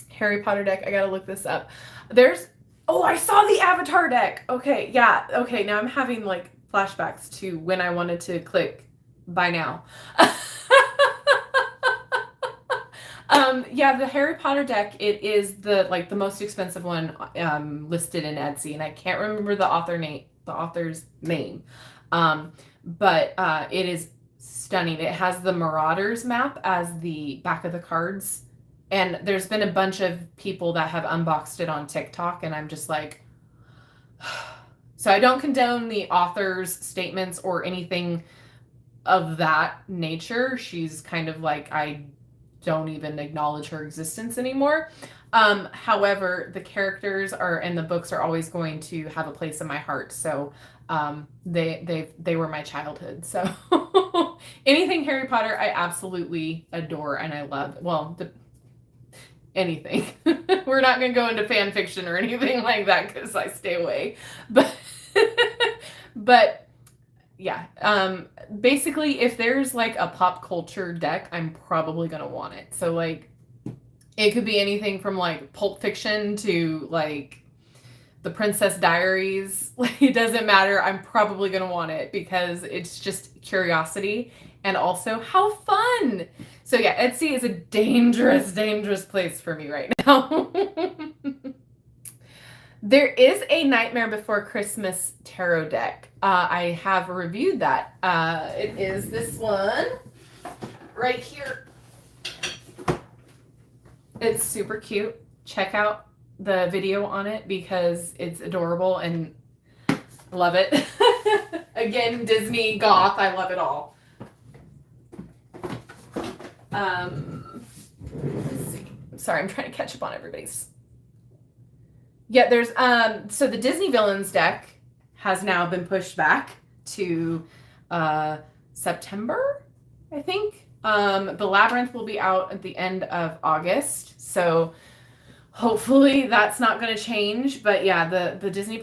Harry Potter deck. I gotta look this up. I saw the Avatar deck. Okay, yeah. Okay, now I'm having like flashbacks to when I wanted to click buy now. Yeah, the Harry Potter deck, it is the most expensive one listed in Etsy, and I can't remember the author's name. But it is stunning. It has the Marauders map as the back of the cards, and there's been a bunch of people that have unboxed it on TikTok, and I'm just like, so I don't condone the author's statements or anything of that nature. She's kind of like, I don't even acknowledge her existence anymore. However, the characters and the books are always going to have a place in my heart. So they were my childhood. So anything Harry Potter, I absolutely adore and I love. Well, anything. We're not going to go into fan fiction or anything like that because I stay away. But yeah, basically, if there's like a pop culture deck, I'm probably gonna want it. So like, it could be anything from like Pulp Fiction to like The Princess Diaries. Like, it doesn't matter. I'm probably gonna want it because it's just curiosity and also how fun. So yeah, Etsy is a dangerous, dangerous place for me right now. There is a Nightmare Before Christmas tarot deck. I have reviewed that. It is this one right here. It's super cute. Check out the video on it because it's adorable and love it. Again, Disney, goth, I love it all. Let's see. Sorry, I'm trying to catch up on everybody's. Yeah, there's so the Disney Villains deck has now been pushed back to September, I think. The Labyrinth will be out at the end of August. So Hopefully that's not going to change. But yeah, the Disney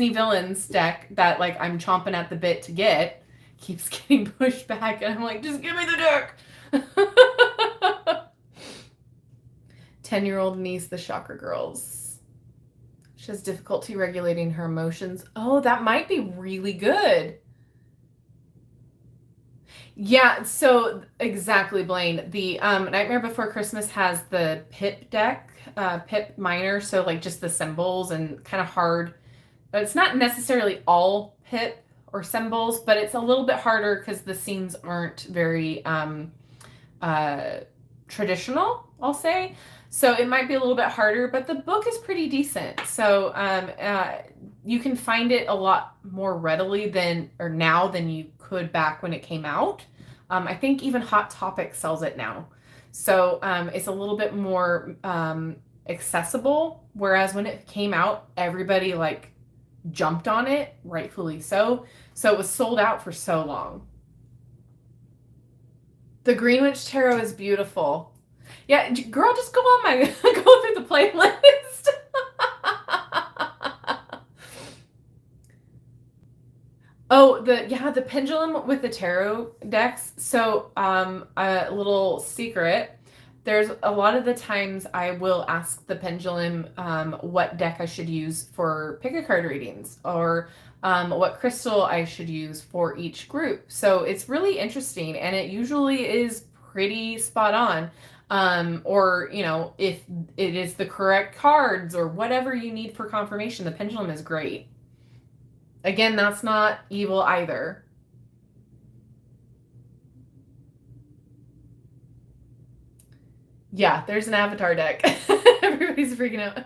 Villains deck that like I'm chomping at the bit to get keeps getting pushed back, and I'm like, just give me the deck. 10-year-old niece, the Shocker Girls. She has difficulty regulating her emotions. Oh, that might be really good. Yeah, so exactly, Blaine. The Nightmare Before Christmas has the Pip deck, Pip minor, so like just the symbols and kind of hard. But it's not necessarily all Pip or symbols, but it's a little bit harder because the scenes aren't very uh, traditional, I'll say. So it might be a little bit harder, but the book is pretty decent. So you can find it a lot more readily now than you could back when it came out. I think even Hot Topic sells it now. So it's a little bit more accessible. Whereas when it came out, everybody like jumped on it, rightfully so. So it was sold out for so long. The Greenwich Tarot is beautiful. Yeah, girl, just go on my go through the playlist. Oh, the pendulum with the tarot decks. So, a little secret. There's a lot of the times I will ask the pendulum what deck I should use for pick a card readings, or what crystal I should use for each group. So it's really interesting, and it usually is pretty spot on. Or, if it is the correct cards or whatever you need for confirmation, the pendulum is great. Again, that's not evil either. Yeah, there's an avatar deck. Everybody's freaking out.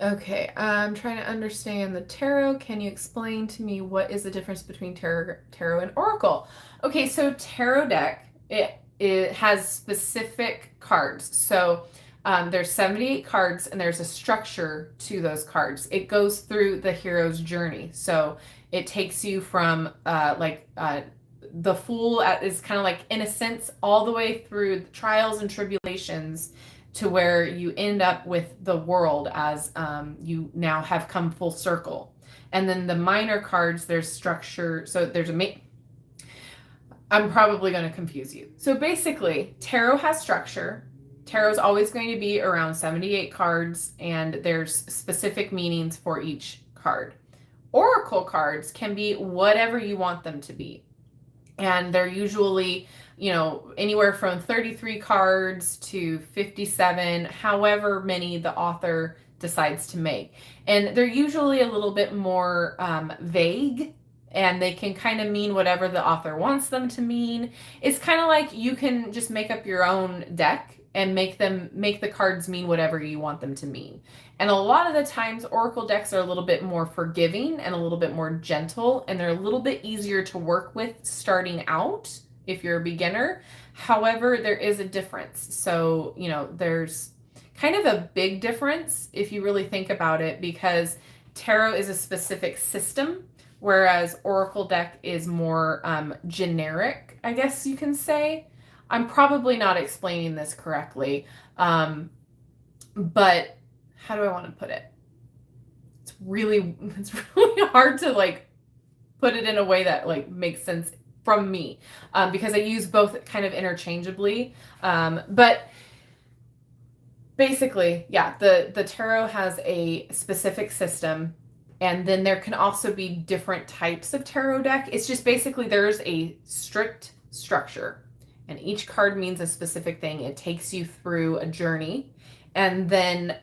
Okay, I'm trying to understand the tarot. Can you explain to me what is the difference between tarot and oracle? Okay, so tarot deck, it has specific cards. So there's 78 cards, and there's a structure to those cards. It goes through the hero's journey. So it takes you from the Fool is kind of like innocence all the way through the trials and tribulations to where you end up with the world as you now have come full circle. And then the minor cards, there's structure. So there's I'm probably going to confuse you. So basically, tarot has structure. Tarot is always going to be around 78 cards, and there's specific meanings for each card. Oracle cards can be whatever you want them to be. And they're usually, anywhere from 33 cards to 57, however many the author decides to make. And they're usually a little bit more vague, and they can kind of mean whatever the author wants them to mean. It's kind of like you can just make up your own deck and make the cards mean whatever you want them to mean. And a lot of the times oracle decks are a little bit more forgiving and a little bit more gentle, and they're a little bit easier to work with starting out if you're a beginner. However, there is a difference. So, there's kind of a big difference if you really think about it, because tarot is a specific system, whereas oracle deck is more generic, I guess you can say. I'm probably not explaining this correctly, but how do I want to put it? It's really hard to put it in a way that makes sense from me, because I use both kind of interchangeably. But basically, yeah, the tarot has a specific system, and then there can also be different types of tarot deck. It's just basically there's a strict structure, and each card means a specific thing. It takes you through a journey. And then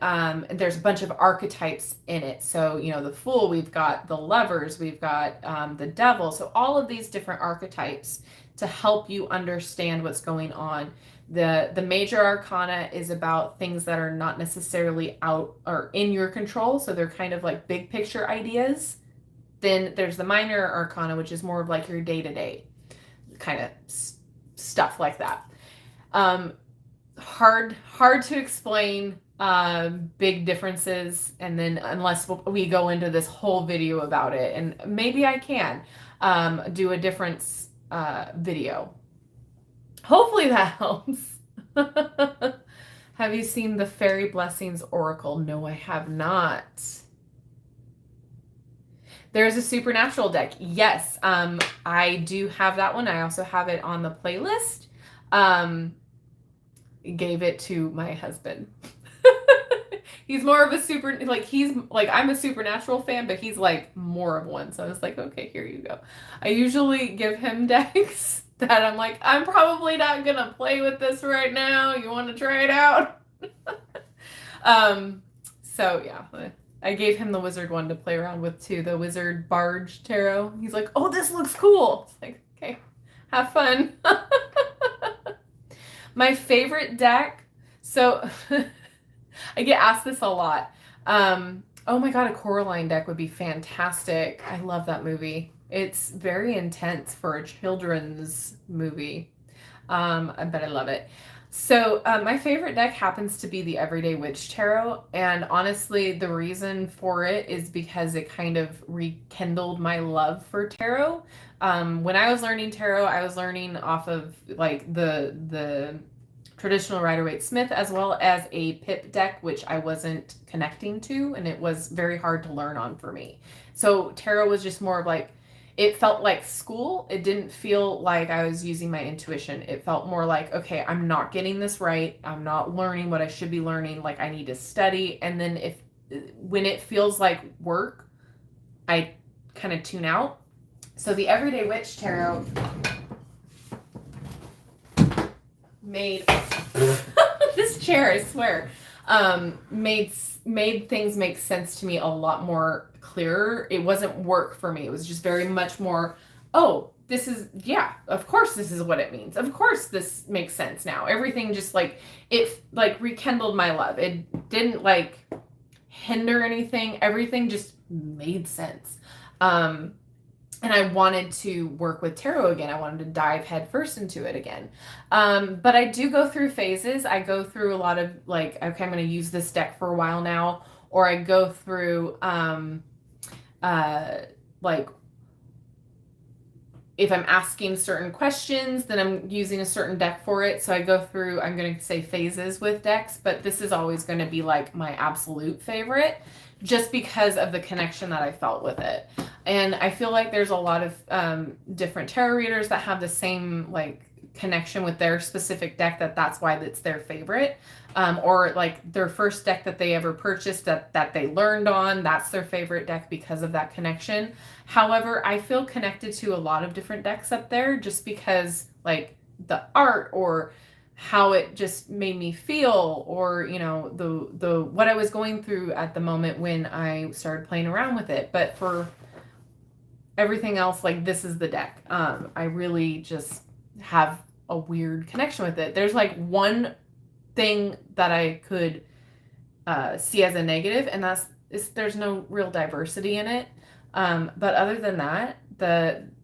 there's a bunch of archetypes in it. So, the Fool, we've got the Lovers, we've got the Devil. So all of these different archetypes to help you understand what's going on. The major arcana is about things that are not necessarily out or in your control. So they're kind of like big picture ideas. Then there's the minor arcana, which is more of like your day-to-day kind of stuff like that. Hard to explain big differences, and then unless we go into this whole video about it, and maybe I can do a difference video. Hopefully that helps. Have you seen the Fairy Blessings Oracle? No, I have not. There's a supernatural deck. Yes, I do have that one. I also have it on the playlist. Gave it to my husband. He's more of a I'm a supernatural fan, but he's like more of one. So I was like, okay, here you go. I usually give him decks that I'm like, I'm probably not gonna play with this right now. You want to try it out? So yeah, I gave him the wizard one to play around with too, the Wizard Barge Tarot. He's like, oh, this looks cool. It's like, okay, have fun. My favorite deck, so I get asked this a lot. Oh my God, a Coraline deck would be fantastic. I love that movie. It's very intense for a children's movie. But I love it. So my favorite deck happens to be the Everyday Witch Tarot. And honestly, the reason for it is because it kind of rekindled my love for tarot. When I was learning tarot, I was learning off of like the traditional Rider-Waite-Smith as well as a pip deck, which I wasn't connecting to, and it was very hard to learn on for me. So tarot was just more of like, it felt like school. It didn't feel like I was using my intuition. It felt more like, okay, I'm not getting this right. I'm not learning what I should be learning. Like I need to study. And then when it feels like work, I kind of tune out. So the Everyday Witch Tarot made this chair, I swear, made things make sense to me a lot more clearer. It wasn't work for me. It was just very much more, oh, this is, yeah, of course this is what it means. Of course this makes sense now. Everything just like, it like rekindled my love. It didn't like hinder anything. Everything just made sense. And I wanted to work with tarot again. I wanted to dive headfirst into it again. But I do go through phases. I go through a lot of like, okay, I'm going to use this deck for a while now. Or I go through, like, if I'm asking certain questions, then I'm using a certain deck for it. So I go through, I'm going to say phases with decks, but this is always going to be like my absolute favorite just because of the connection that I felt with it. And I feel like there's a lot of different tarot readers that have the same like connection with their specific deck that's why it's their favorite. Or like their first deck that they ever purchased that they learned on, that's their favorite deck because of that connection. However, I feel connected to a lot of different decks up there just because like the art or how it just made me feel, or you know, the what I was going through at the moment when I started playing around with it. But for everything else, like this is the deck. I really just have a weird connection with it. There's like one thing that I could see as a negative, and there's no real diversity in it. But other than that,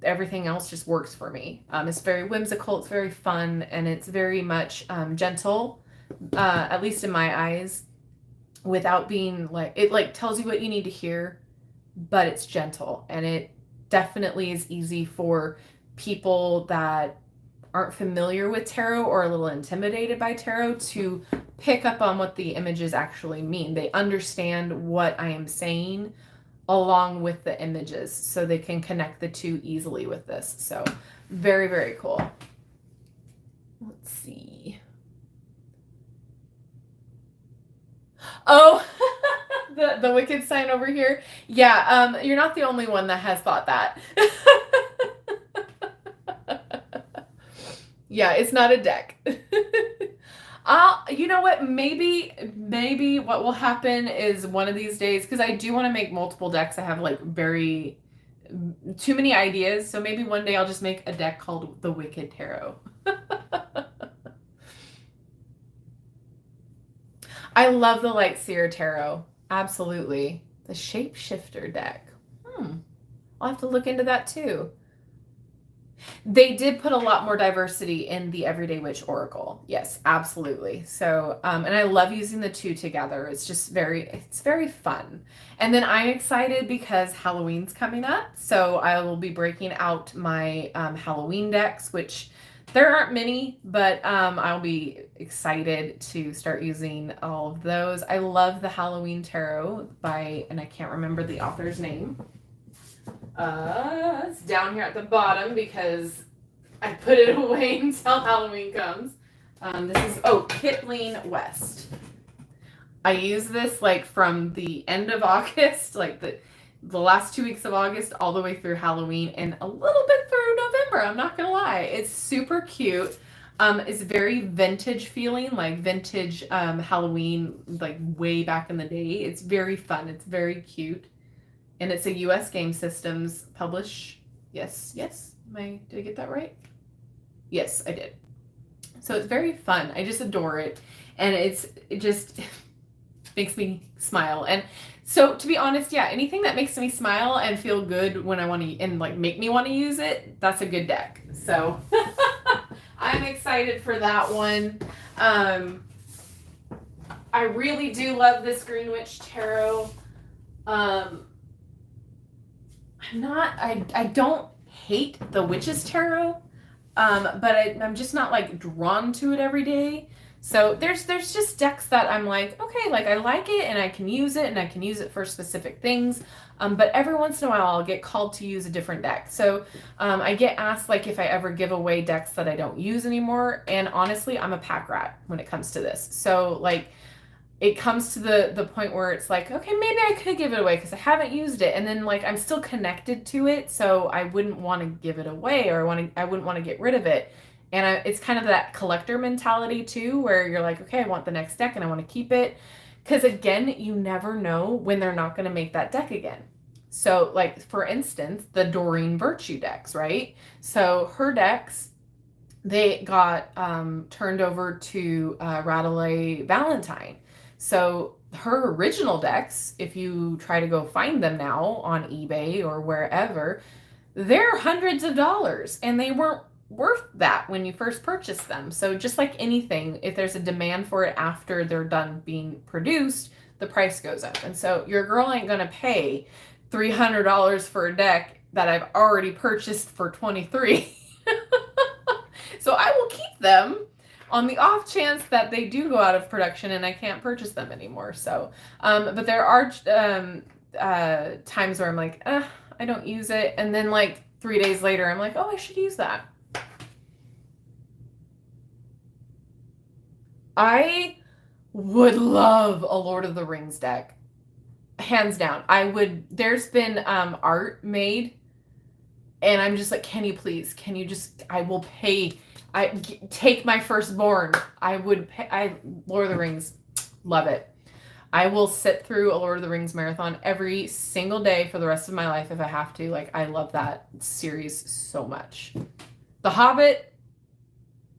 everything else just works for me. It's very whimsical, it's very fun, and it's very much gentle, at least in my eyes, without being like, it like tells you what you need to hear, but it's gentle, and it definitely is easy for people that aren't familiar with tarot or a little intimidated by tarot to pick up on what the images actually mean. They understand what I am saying along with the images, so they can connect the two easily with this. So very, very cool. Let's see. Oh, the wicked sign over here. Yeah, you're not the only one that has thought that. Yeah, it's not a deck. You know what? Maybe what will happen is one of these days, because I do want to make multiple decks. I have like too many ideas. So maybe one day I'll just make a deck called the Wicked Tarot. I love the Light Seer Tarot. Absolutely. The Shapeshifter deck. I'll have to look into that too. They did put a lot more diversity in the Everyday Witch Oracle. Yes, absolutely. So, and I love using the two together. It's just it's very fun. And then I'm excited because Halloween's coming up. So I will be breaking out my Halloween decks, which There aren't many, but I'll be excited to start using all of those. I love the Halloween Tarot by, and I can't remember the author's name. It's down here at the bottom because I put it away until Halloween comes. This is, Kitleen West. I use this like from the end of August, like the last 2 weeks of August all the way through Halloween and a little bit through November. I'm not gonna lie. It's super cute. It's very vintage feeling, like vintage Halloween, like way back in the day. It's very fun. It's very cute. And it's a US Game Systems publish. Yes. Did I get that right? Yes, I did. So it's very fun. I just adore it. And it just makes me smile. And so to be honest, yeah, anything that makes me smile and feel good when I want to, and like make me want to use it, that's a good deck. So I'm excited for that one. I really do love this Green Witch Tarot. I don't hate the Witch's Tarot, but I'm just not like drawn to it every day. So there's just decks that I'm like, okay, like I like it and I can use it and I can use it for specific things. But every once in a while I'll get called to use a different deck. So I get asked like if I ever give away decks that I don't use anymore. And honestly, I'm a pack rat when it comes to this. So like it comes to the point where it's like, okay, maybe I could give it away because I haven't used it. And then like I'm still connected to it. So I wouldn't want to give it away or I wouldn't want to get rid of it. And it's kind of that collector mentality too, where you're like, okay, I want the next deck and I want to keep it. Because again, you never know when they're not going to make that deck again. So like, for instance, the Doreen Virtue decks, right? So her decks, they got turned over to Radley Valentine. So her original decks, if you try to go find them now on eBay or wherever, they're hundreds of dollars and they weren't worth that when you first purchased them. So just like anything, if there's a demand for it after they're done being produced, the price goes up. And so your girl ain't gonna pay $300 for a deck that I've already purchased for $23. So I will keep them on the off chance that they do go out of production and I can't purchase them anymore. So, but there are times where I'm like, I don't use it. And then like 3 days later, I'm like, oh, I should use that. I would love a Lord of the Rings deck. Hands down. There's been art made and I'm just like, can you please, I will pay, take my firstborn. I would pay, Lord of the Rings, love it. I will sit through a Lord of the Rings marathon every single day for the rest of my life if I have to. Like, I love that series so much. The Hobbit,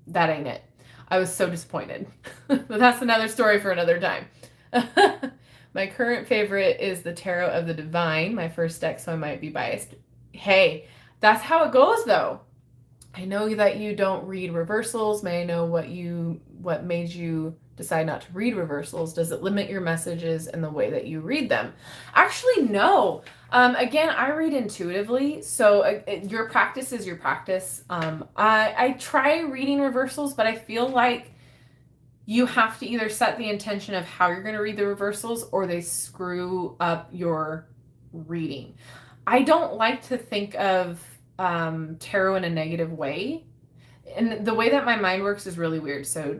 that ain't it. I was so disappointed. But that's another story for another time. My current favorite is the Tarot of the Divine, my first deck, so I might be biased. Hey, that's how it goes, though. I know that you don't read reversals. May I know what made you decide not to read reversals? Does it limit your messages and the way that you read them? Actually, no. Again, I read intuitively, so your practice is your practice. I try reading reversals, but I feel like you have to either set the intention of how you're going to read the reversals or they screw up your reading. I don't like to think of tarot in a negative way. And the way that my mind works is really weird, so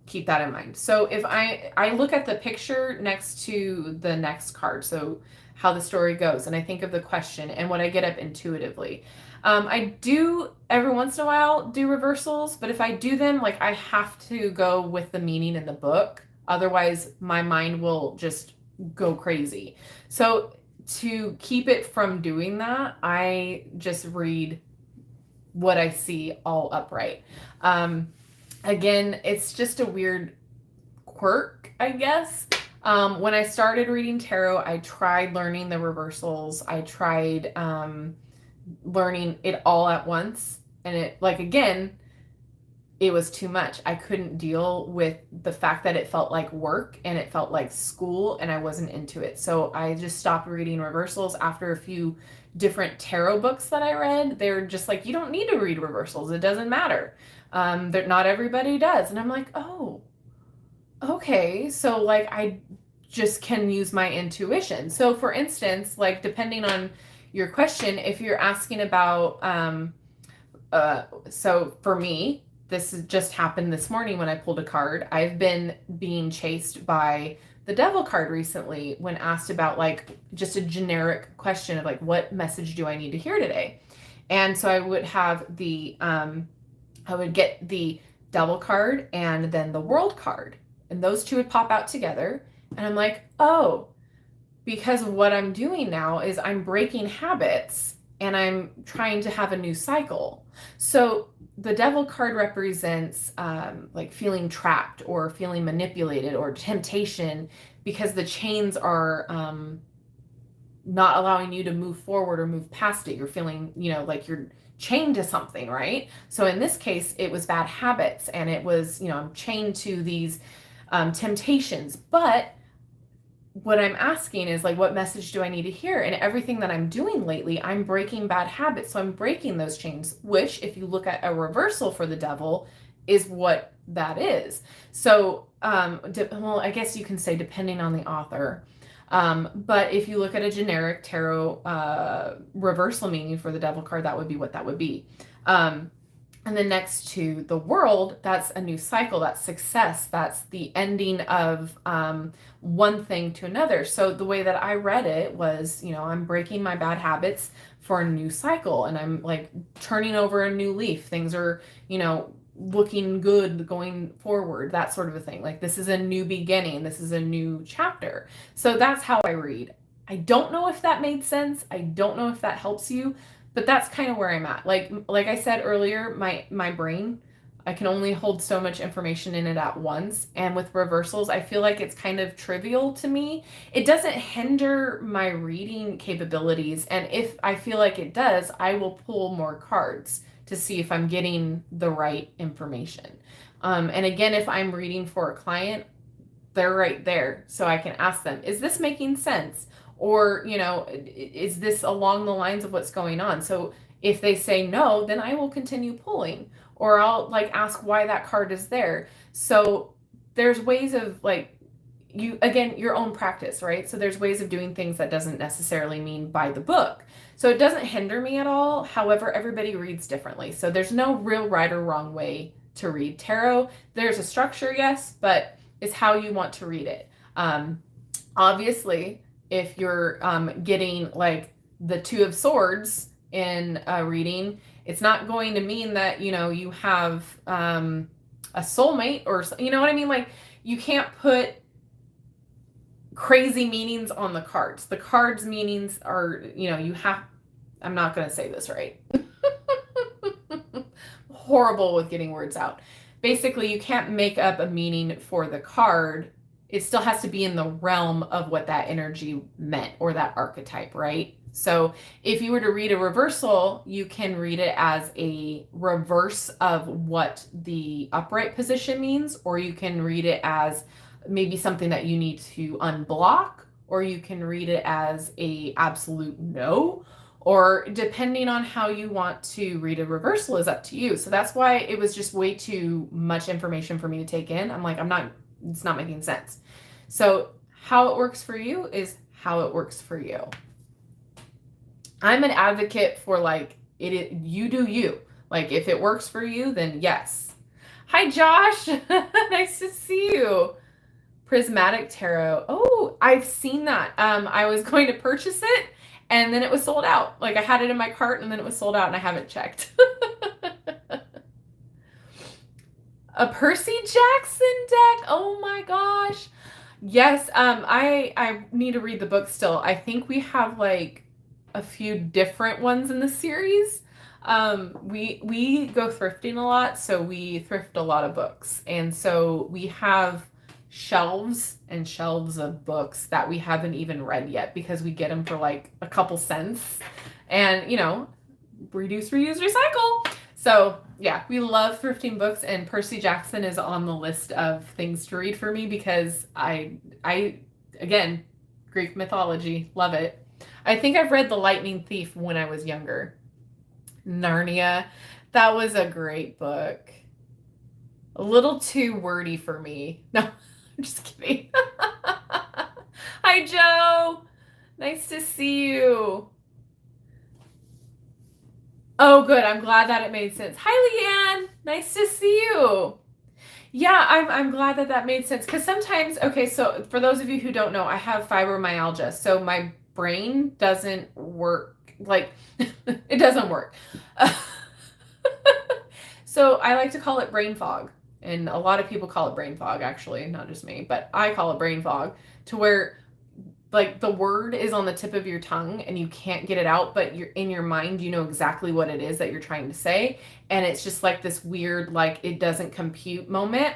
keep that in mind. So if I look at the picture next to the next card, so how the story goes, and I think of the question and what I get up intuitively. I do every once in a while do reversals, but if I do them, like I have to go with the meaning in the book. Otherwise, my mind will just go crazy. So to keep it from doing that, I just read what I see all upright. Again, it's just a weird quirk, I guess. When I started reading tarot, I tried learning the reversals. I tried learning it all at once. And it was too much. I couldn't deal with the fact that it felt like work and it felt like school and I wasn't into it. So I just stopped reading reversals after a few different tarot books that I read. They were just like, you don't need to read reversals. It doesn't matter. That not everybody does. And I'm like, oh, okay. So like I just can use my intuition. So for instance, like depending on your question, if you're asking about, so for me, this just happened this morning when I pulled a card. I've been being chased by the devil card recently when asked about like just a generic question of like, what message do I need to hear today? And so I would have I would get the devil card and then the world card, and those two would pop out together. And I'm like, oh, because what I'm doing now is I'm breaking habits and I'm trying to have a new cycle. So the devil card represents like feeling trapped or feeling manipulated or temptation because the chains are not allowing you to move forward or move past it. You're feeling, like you're chained to something, right? So in this case, it was bad habits and it was, I'm chained to these temptations. But what I'm asking is like, what message do I need to hear? And everything that I'm doing lately, I'm breaking bad habits. So I'm breaking those chains, which if you look at a reversal for the devil is what that is. So, well, I guess you can say depending on the author. But if you look at a generic tarot reversal meaning for the devil card, that would be what that would be. And then next to the world, that's a new cycle, that's success, that's the ending of one thing to another. So the way that I read it was, I'm breaking my bad habits for a new cycle and I'm like turning over a new leaf. Things are, looking good going forward, that sort of a thing. Like this is a new beginning, this is a new chapter. So that's how I read. I don't know if that made sense. I don't know if that helps you. But that's kind of where I'm at. Like I said earlier, my brain, I can only hold so much information in it at once. And with reversals, I feel like it's kind of trivial to me. It doesn't hinder my reading capabilities. And if I feel like it does, I will pull more cards to see if I'm getting the right information. And again, if I'm reading for a client, they're right there. So I can ask them, is this making sense? Or, is this along the lines of what's going on? So if they say no, then I will continue pulling, or I'll like ask why that card is there. So there's ways of like, again, your own practice, right? So there's ways of doing things that doesn't necessarily mean by the book. So it doesn't hinder me at all. However, everybody reads differently. So there's no real right or wrong way to read tarot. There's a structure, yes, but it's how you want to read it. Obviously, if you're getting like the Two of Swords in a reading, it's not going to mean that, you have a soulmate or, you know what I mean? Like you can't put crazy meanings on the cards. The cards meanings are, I'm not going to say this right. Horrible with getting words out. Basically, you can't make up a meaning for the card. It still has to be in the realm of what that energy meant or that archetype, right? So if you were to read a reversal, you can read it as a reverse of what the upright position means, or you can read it as maybe something that you need to unblock, or you can read it as a absolute no, or depending on how you want to read a reversal is up to you. So that's why it was just way too much information for me to take in. I'm like, it's not making sense. So how it works for you is how it works for you. I'm an advocate for like, you do you. Like if it works for you, then yes. Hi, Josh. Nice to see you. Prismatic Tarot. Oh, I've seen that. I was going to purchase it and then it was sold out. Like I had it in my cart and then it was sold out and I haven't checked. A Percy Jackson deck. Oh my gosh. Yes. I need to read the book still. I think we have like a few different ones in the series. We go thrifting a lot, so we thrift a lot of books. And so we have shelves and shelves of books that we haven't even read yet because we get them for like a couple cents and, reduce, reuse, recycle. So yeah, we love thrifting books, and Percy Jackson is on the list of things to read for me because I again, Greek mythology, love it. I think I've read The Lightning Thief when I was younger. Narnia, that was a great book. A little too wordy for me. No, I'm just kidding. Hi, Joe. Nice to see you. Oh, good. I'm glad that it made sense. Hi, Leanne. Nice to see you. Yeah, I'm glad that that made sense because sometimes, okay, so for those of you who don't know, I have fibromyalgia, so my brain doesn't work like it doesn't work. So I like to call it brain fog, and a lot of people call it brain fog, actually, not just me, but I call it brain fog, to where like the word is on the tip of your tongue and you can't get it out, but you're in your mind, you know exactly what it is that you're trying to say. And it's just like this weird, like it doesn't compute moment.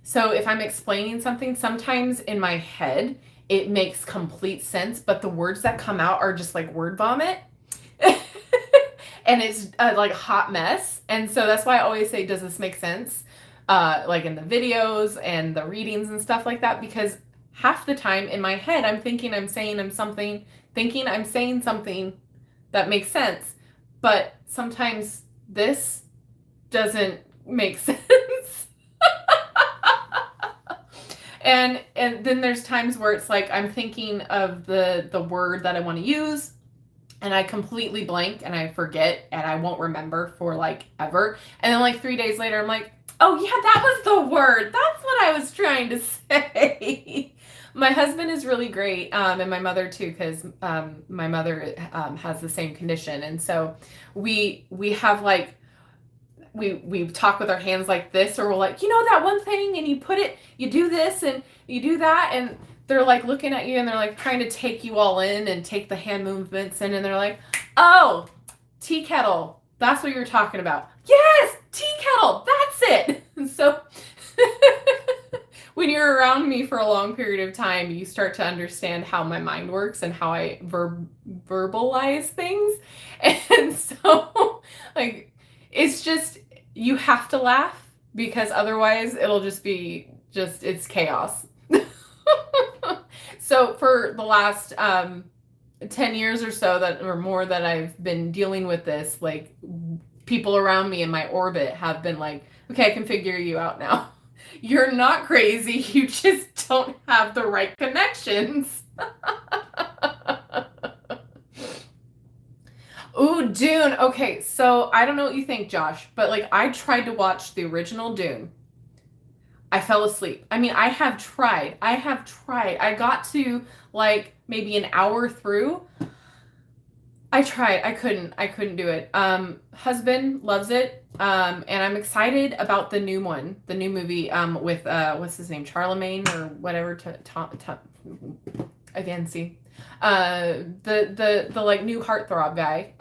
So if I'm explaining something, sometimes in my head, it makes complete sense, but the words that come out are just like word vomit. And it's like a hot mess. And so that's why I always say, does this make sense? Like in the videos and the readings and stuff like that, because half the time in my head, I'm thinking I'm saying something that makes sense. But sometimes this doesn't make sense. And then there's times where it's like I'm thinking of the word that I want to use, and I completely blank and I forget and I won't remember for like ever. And then like 3 days later, I'm like, oh yeah, that was the word. That's what I was trying to say. My husband is really great, and my mother too, because my mother has the same condition. And so we have like, we talk with our hands like this, or we're like, you know that one thing, and you do this and you do that, and they're like looking at you and they're like trying to take you all in and take the hand movements in, and they're like, oh, tea kettle, that's what you're talking about. Yes, tea kettle, that's it. And so when you're around me for a long period of time, you start to understand how my mind works and how I verbalize things. And so like it's just, you have to laugh because otherwise it'll just be it's chaos. So for the last 10 years or so or more that I've been dealing with this, like people around me in my orbit have been like, okay, I can figure you out now. You're not crazy. You just don't have the right connections. Ooh, Dune. Okay, so I don't know what you think, Josh, but like I tried to watch the original Dune. I fell asleep. I mean, I have tried. I got to like maybe an hour through. I tried. I couldn't do it. Husband loves it. And I'm excited about the new movie with what's his name? Charlemagne or whatever, again, see. The like new heartthrob guy.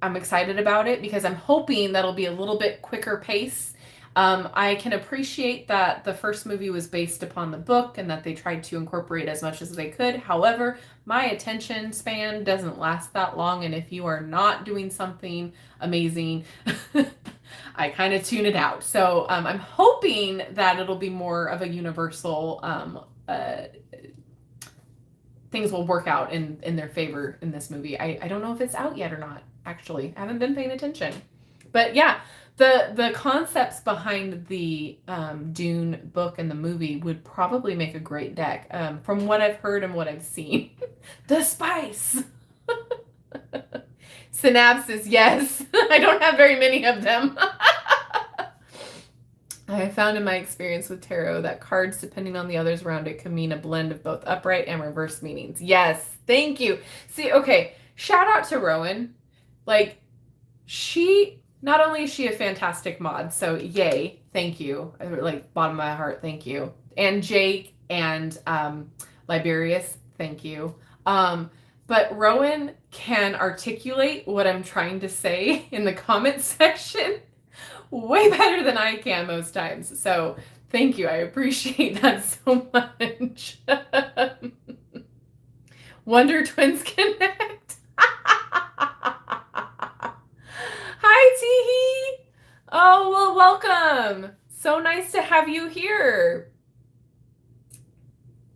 I'm excited about it because I'm hoping that'll be a little bit quicker pace. I can appreciate that the first movie was based upon the book and that they tried to incorporate as much as they could. However, my attention span doesn't last that long, and if you are not doing something amazing, I kind of tune it out. So I'm hoping that it'll be more of a universal things will work out in their favor in this movie. I don't know if it's out yet or not, actually. I haven't been paying attention. But yeah, the concepts behind the Dune book and the movie would probably make a great deck, from what I've heard and what I've seen. The spice! Synapses, yes. I don't have very many of them. I have found in my experience with tarot that cards, depending on the others around it, can mean a blend of both upright and reverse meanings. Yes, thank you. See, okay, shout out to Rowan. Like, not only is she a fantastic mod, so yay, thank you. Like, bottom of my heart, thank you. And Jake and Liberius, thank you. But Rowan can articulate what I'm trying to say in the comment section way better than I can most times. So thank you. I appreciate that so much. Wonder Twins Connect. Hi, Teehee. Oh, well, welcome. So nice to have you here.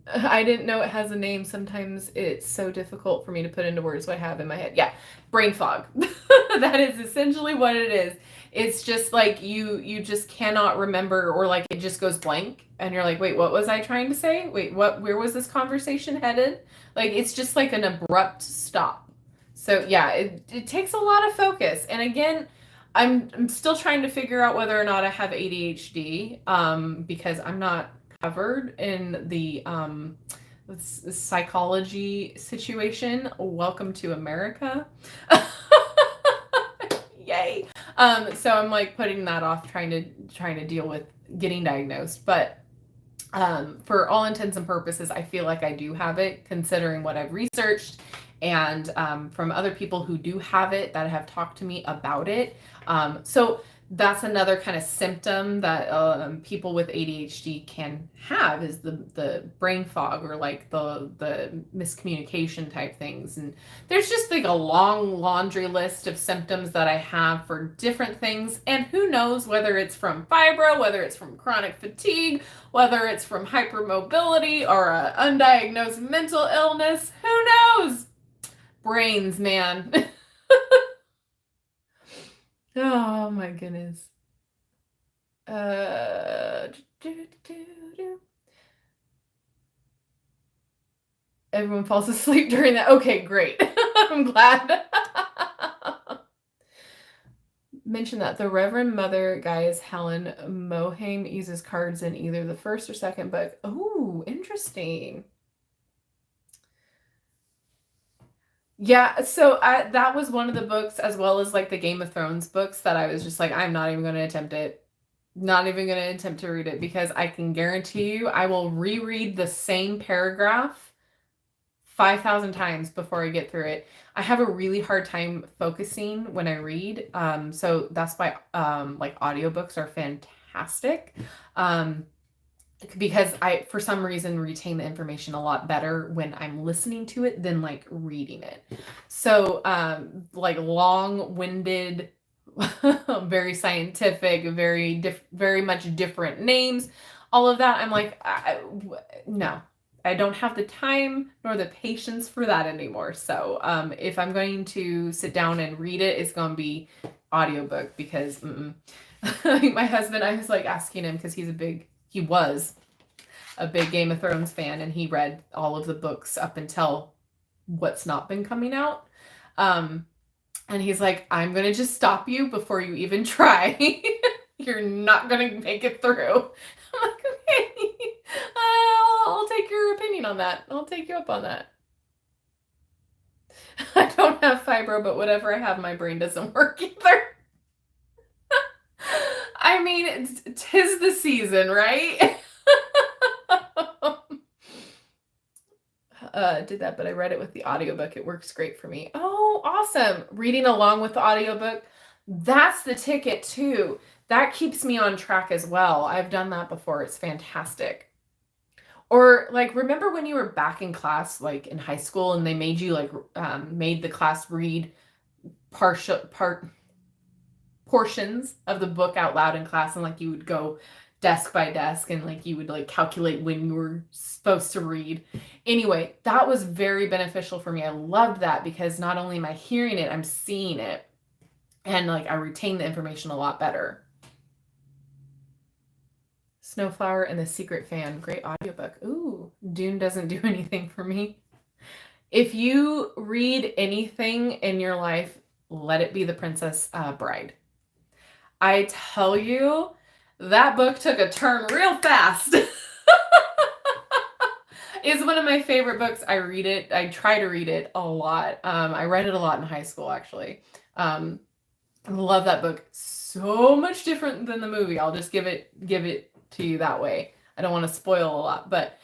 I didn't know it has a name. Sometimes it's so difficult for me to put into words what I have in my head. Yeah, brain fog. That is essentially what it is. It's just like you just cannot remember, or like it just goes blank and you're like, wait, what was I trying to say? Wait, where was this conversation headed? Like it's just like an abrupt stop. So yeah, it takes a lot of focus. And again, I'm still trying to figure out whether or not I have ADHD, because I'm not covered in the psychology situation. Welcome to America. Yay. So I'm like putting that off, trying to deal with getting diagnosed. But for all intents and purposes, I feel like I do have it, considering what I've researched and from other people who do have it that have talked to me about it. So that's another kind of symptom that people with ADHD can have, is the brain fog, or like the miscommunication type things. And there's just like a long laundry list of symptoms that I have for different things. And who knows whether it's from fibro, whether it's from chronic fatigue, whether it's from hypermobility or an undiagnosed mental illness. Who knows? Brains, man. Oh my goodness. Everyone falls asleep during that. Okay, great. I'm glad. Mention that the Reverend Mother Gaius Helen Mohame uses cards in either the first or second book. Oh, interesting. Yeah, so that was one of the books, as well as like the Game of Thrones books, that I was just like, I'm not even going to attempt it. Not even going to attempt to read it, because I can guarantee you I will reread the same paragraph 5,000 times before I get through it. I have a really hard time focusing when I read. So that's why like audiobooks are fantastic. Because I, for some reason, retain the information a lot better when I'm listening to it than like reading it. So like long-winded, very scientific, very much different names, all of that, I'm like, no, I don't have the time nor the patience for that anymore. So if I'm going to sit down and read it, it's going to be audiobook, because my husband, I was like asking him, because he was a big Game of Thrones fan, and he read all of the books up until what's not been coming out. And he's like, I'm going to just stop you before you even try. You're not going to make it through. I'm like, okay, I'll take your opinion on that. I'll take you up on that. I don't have fibro, but whatever I have, my brain doesn't work either. I mean, 'tis the season, right? Did that, but I read it with the audiobook. It works great for me. Oh, awesome. Reading along with the audiobook. That's the ticket too. That keeps me on track as well. I've done that before. It's fantastic. Or like, remember when you were back in class, like in high school, and they made you like, made the class read portions of the book out loud in class, and like you would go desk by desk, and like you would like calculate when you were supposed to read. Anyway, that was very beneficial for me. I loved that, because not only am I hearing it, I'm seeing it, and like I retain the information a lot better. Snowflower and the Secret Fan, great audiobook. Ooh, Dune doesn't do anything for me. If you read anything in your life, let it be The Princess Bride. I tell you, that book took a turn real fast. It's one of my favorite books. I read it. I try to read it a lot. I read it a lot in high school, actually. I love that book. So much different than the movie. I'll just give it to you that way. I don't want to spoil a lot, but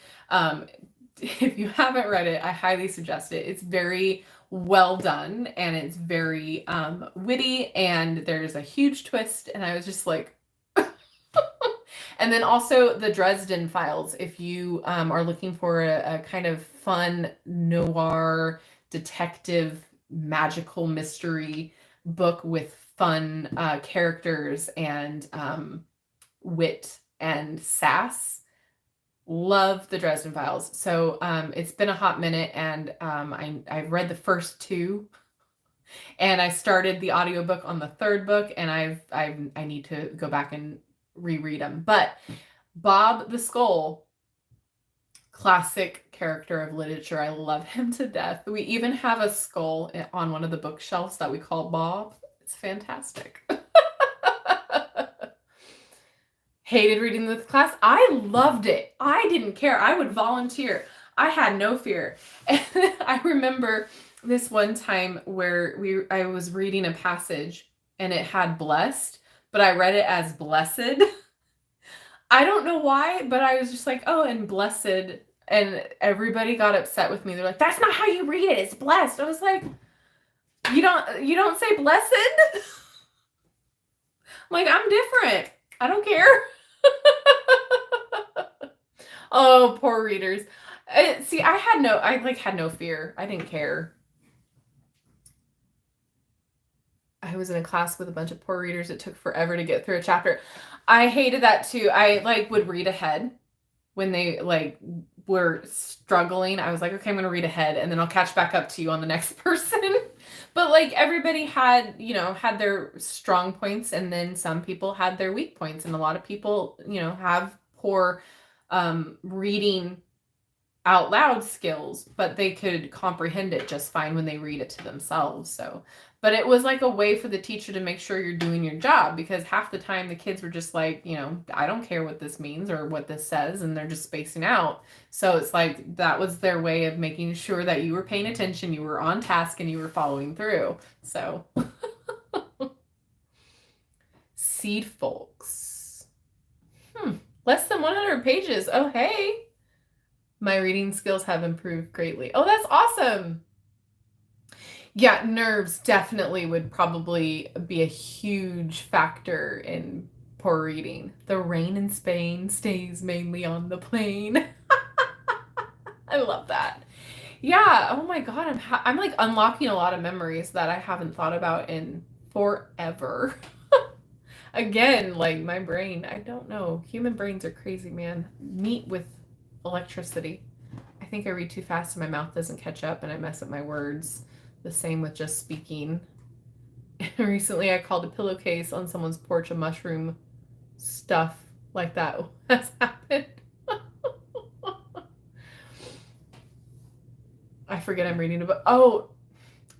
if you haven't read it, I highly suggest it. It's very well done, and it's very witty, and there's a huge twist, and I was just like, and then also the Dresden Files, if you are looking for a kind of fun noir detective magical mystery book with fun characters and wit and sass, love the Dresden Files. So it's been a hot minute, and I've read the first two, And I started the audiobook on the third book, and I need to go back and reread them. But Bob the Skull, classic character of literature. I love him to death. We even have a skull on one of the bookshelves that we call Bob. It's fantastic. Hated reading this class. I loved it. I didn't care. I would volunteer. I had no fear. And I remember this one time where I was reading a passage and it had blessed, but I read it as blessed. I don't know why, but I was just like, oh, and blessed. And everybody got upset with me. They're like, that's not how you read it. It's blessed. I was like, you don't say blessed? I'm like, I'm different. I don't care. Oh, poor readers. See, I had no fear. I didn't care. I was in a class with a bunch of poor readers. It took forever to get through a chapter. I hated that too. I would read ahead when they were struggling. I was like, okay, I'm going to read ahead and then I'll catch back up to you on the next person. But everybody had their strong points, and then some people had their weak points, and a lot of people, have poor reading out loud skills, but they could comprehend it just fine when they read it to themselves. So, but it was like a way for the teacher to make sure you're doing your job, because half the time the kids were just like, I don't care what this means or what this says, and they're just spacing out. So it's like that was their way of making sure that you were paying attention, you were on task, and you were following through. So Seed Folks. Less than 100 pages. Oh, hey. My reading skills have improved greatly. Oh, that's awesome. Yeah, nerves definitely would probably be a huge factor in poor reading. The rain in Spain stays mainly on the plain. I love that. Yeah, oh my God, I'm like unlocking a lot of memories that I haven't thought about in forever. Again, my brain, I don't know. Human brains are crazy, man. Meat with electricity. I think I read too fast and my mouth doesn't catch up and I mess up my words. The same with just speaking. Recently I called a pillowcase on someone's porch a mushroom. Stuff like that has happened. I forget I'm reading a book. Oh,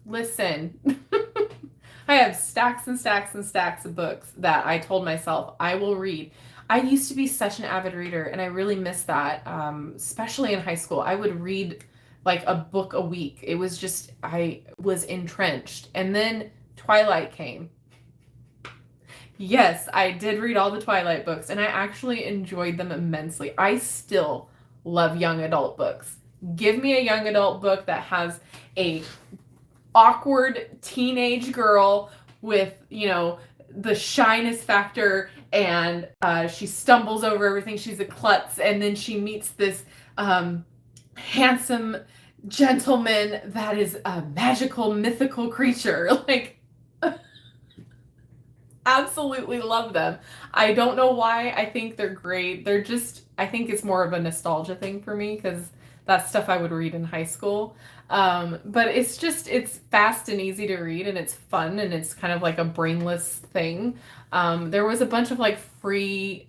listen. I have stacks and stacks and stacks of books that I told myself I will read. I used to be such an avid reader, and I really miss that, especially in high school. I would read a book a week. It was just, I was entrenched. And then Twilight came. Yes, I did read all the Twilight books, and I actually enjoyed them immensely. I still love young adult books. Give me a young adult book that has a awkward teenage girl with, the shyness factor, and she stumbles over everything. She's a klutz, and then she meets this handsome gentleman that is a magical, mythical creature. Absolutely love them. I don't know why. I think they're great. I think it's more of a nostalgia thing for me, because that's stuff I would read in high school. But it's fast and easy to read, and it's fun, and it's kind of like a brainless thing. There was a bunch of free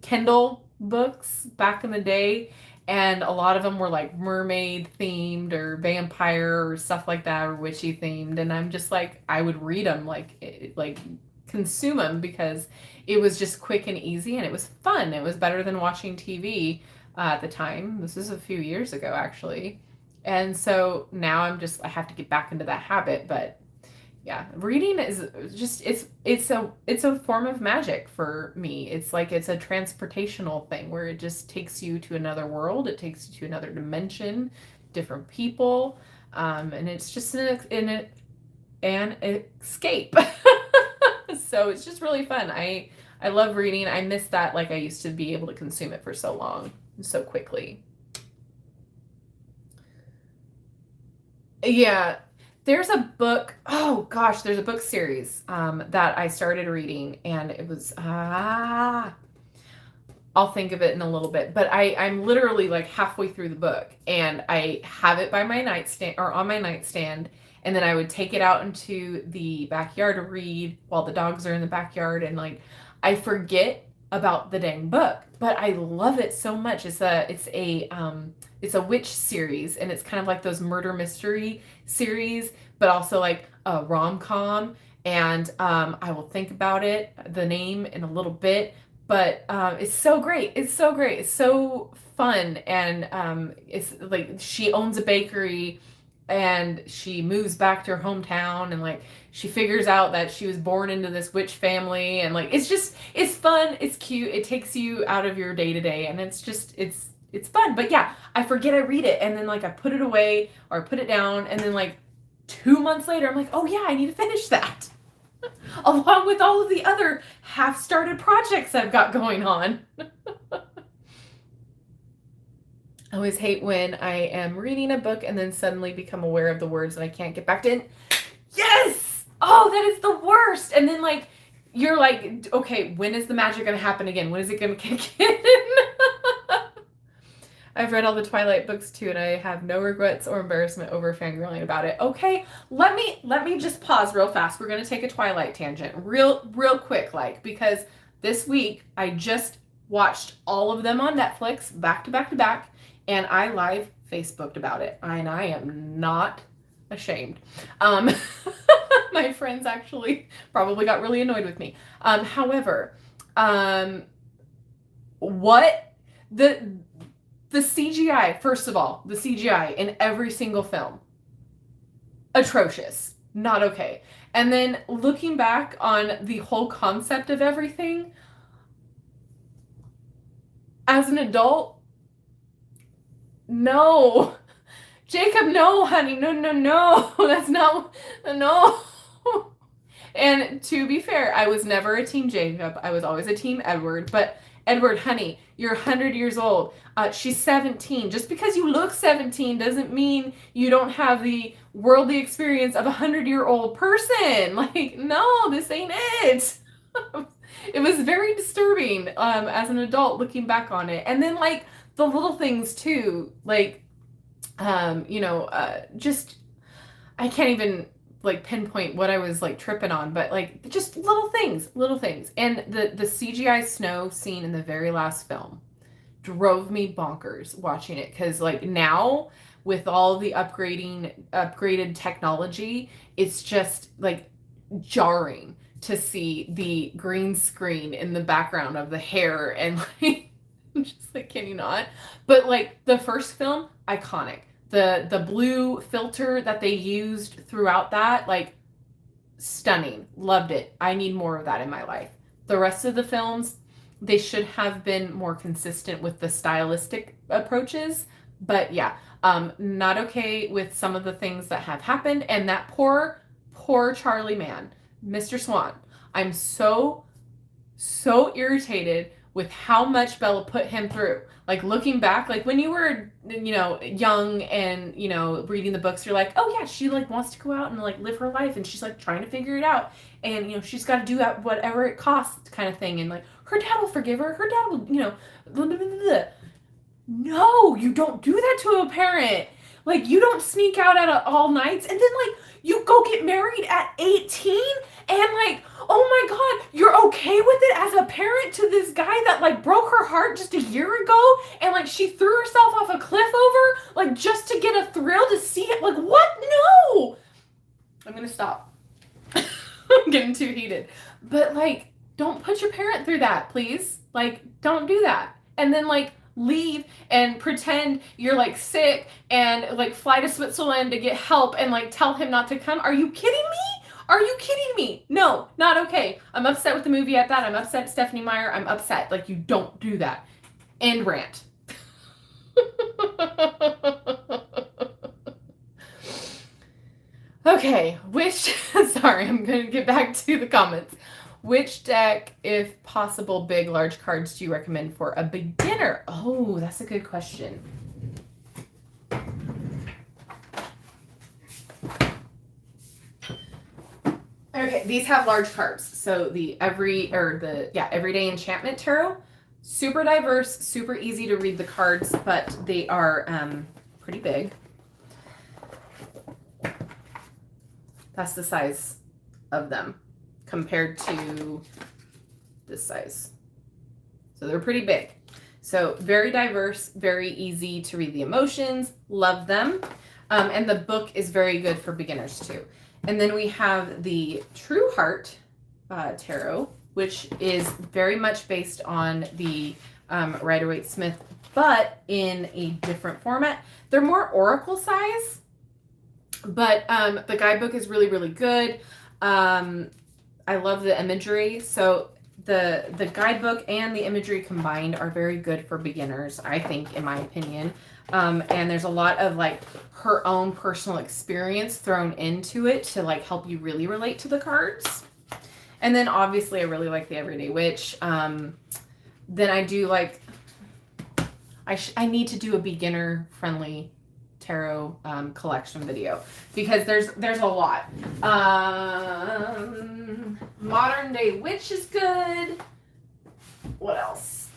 Kindle books back in the day, and a lot of them were mermaid themed or vampire or stuff like that, or witchy themed. And I'm just I would read them, consume them, because it was just quick and easy, and it was fun. It was better than watching TV. At the time. This is a few years ago, actually. And so now I have to get back into that habit. But yeah, reading is just, it's a form of magic for me. It's it's a transportational thing where it just takes you to another world. It takes you to another dimension, different people. And it's just an escape. So it's just really fun. I love reading. I miss that. I used to be able to consume it for so long, so quickly. Yeah, there's a book. Oh gosh, there's a book series that I started reading, and it was I'll think of it in a little bit. But I'm literally halfway through the book, and I have it by my nightstand, or on my nightstand, and then I would take it out into the backyard to read while the dogs are in the backyard, and like I forget about the dang book, but I love it so much. It's a witch series, and it's kind of like those murder mystery series, but also like a rom-com. And I will think about the name in a little bit, but it's so great. It's so great. It's so fun. And it's like she owns a bakery, and she moves back to her hometown, and like she figures out that she was born into this witch family, and like it's fun, it's cute, it takes you out of your day to day, and it's fun. But yeah, I forget I read it, and then like I put it away or I put it down, and then like 2 months later I'm like, oh yeah, I need to finish that. Along with all of the other half-started projects I've got going on. I always hate when I am reading a book and then suddenly become aware of the words and I can't get back in. Yes! Oh, that is the worst. And then like, you're like, okay, when is the magic going to happen again? When is it going to kick in? I've read all the Twilight books too, and I have no regrets or embarrassment over fangirling about it. Okay, let me just pause real fast. We're going to take a Twilight tangent real quick, like, because this week I just watched all of them on Netflix back to back to back, and I live Facebooked about it, and I am not ashamed. My friends actually probably got really annoyed with me. However, what the CGI, first of all, the CGI in every single film, atrocious, not okay. And then looking back on the whole concept of everything, as an adult, no. Jacob, no, honey, no, that's not, no. And to be fair, I was never a team Jacob, I was always a team Edward, but Edward, honey, you're 100 years old. She's 17. Just because you look 17 doesn't mean you don't have the worldly experience of a 100-year-old person. Like, no, this ain't it. It was very disturbing as an adult looking back on it. And then, like, the little things, too. Like, just, I can't even like pinpoint what I was like tripping on, but like just little things. And the CGI snow scene in the very last film drove me bonkers watching it, because like now with all the upgraded technology, it's just like jarring to see the green screen in the background of the hair, and like I'm just like, can you not? But like the first film, iconic. The blue filter that they used throughout that, like, stunning. Loved it. I need more of that in my life. The rest of the films, they should have been more consistent with the stylistic approaches. But yeah, not okay with some of the things that have happened. And that poor Charlie man, Mr. Swan. I'm so irritated with how much Bella put him through. Like, looking back, like when you were, young and, reading the books, you're like, oh yeah, she like wants to go out and like live her life, and she's like trying to figure it out, and she's got to do that whatever it costs kind of thing, and like her dad will forgive her, her dad will, blah, blah, blah, blah. No, you don't do that to a parent. Like, you don't sneak out at all nights, and then like you go get married at 18, and like, oh my God, you're okay with it as a parent to this guy that like broke her heart just a year ago, and like she threw herself off a cliff over, like just to get a thrill to see it? Like, what? No! I'm gonna stop. I'm getting too heated. But like, don't put your parent through that, please. Like, don't do that. And then like, leave and pretend you're like sick and like fly to Switzerland to get help and like tell him not to come. Are you kidding me? Are you kidding me? No, not okay. I'm upset with the movie at that. I'm upset at Stephanie Meyer. I'm upset. Like, you don't do that. End rant. Okay, sorry, I'm going to get back to the comments. Which deck, if possible, big, large cards do you recommend for a beginner? Oh, that's a good question. Okay, these have large cards. So the Everyday Enchantment Tarot, super diverse, super easy to read the cards, but they are pretty big. That's the size of them compared to this size. So they're pretty big. So very diverse, very easy to read the emotions. Love them. And the book is very good for beginners too. And then we have the True Heart Tarot, which is very much based on the Rider-Waite-Smith, but in a different format. They're more oracle size, but the guidebook is really, really good. I love the imagery. So the guidebook and the imagery combined are very good for beginners, I think, in my opinion. And there's a lot of like her own personal experience thrown into it to like help you really relate to the cards. And then obviously I really like the Everyday Witch. Then I do like, I need to do a beginner friendly tarot collection video because there's a lot. Modern Day Witch is good. What else?